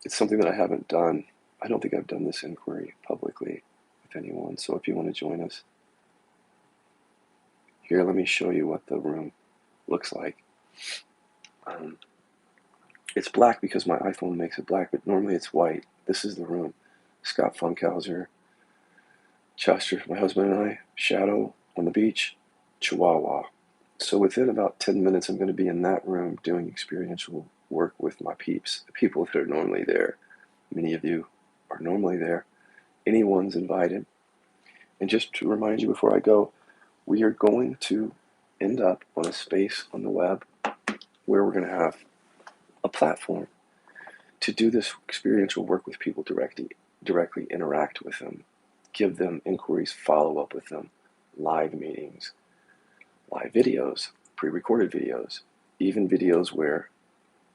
It's something that I haven't done. I don't think I've done this inquiry publicly with anyone. So if you want to join us, here, let me show you what the room looks like. It's black because my iPhone makes it black, but normally it's white. This is the room. Scott Funkhauser, Chester, my husband and I, shadow on the beach, Chihuahua. So within about 10 minutes, I'm going to be in that room doing experiential work with my peeps, the people that are normally there. Many of you are normally there. Anyone's invited. And just to remind you before I go, we are going to end up on a space on the web where we're going to have a platform to do this experiential work with people directly interact with them, give them inquiries, follow up with them, live meetings, live videos, pre-recorded videos, even videos where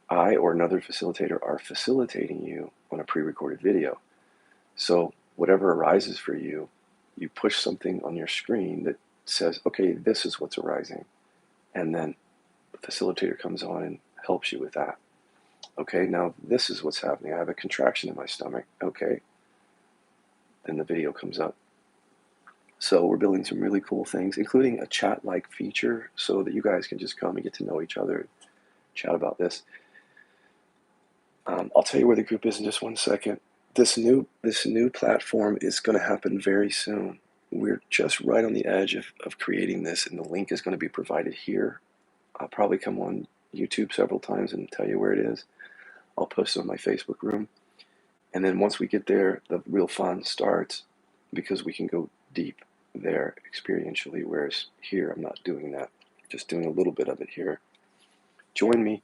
I or another facilitator are facilitating you on a pre-recorded video. So whatever arises for you, you push something on your screen that says, okay, this is what's arising. And then the facilitator comes on and helps you with that. Okay, now this is what's happening. I have a contraction in my stomach. Okay. Then the video comes up. So we're building some really cool things, including a chat-like feature so that you guys can just come and get to know each other and chat about this. I'll tell you where the group is in just one second. This new platform is going to happen very soon. we're just right on the edge of creating this, and the link is going to be provided here. I'll probably come on YouTube several times and tell you where it is. I'll post it on my Facebook room. And then once we get there, the real fun starts, because we can go deep there experientially, whereas here I'm not doing that, just doing a little bit of it here. Join me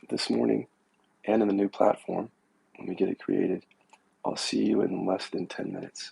this morning and in the new platform when we get it created. I'll see you in less than 10 minutes.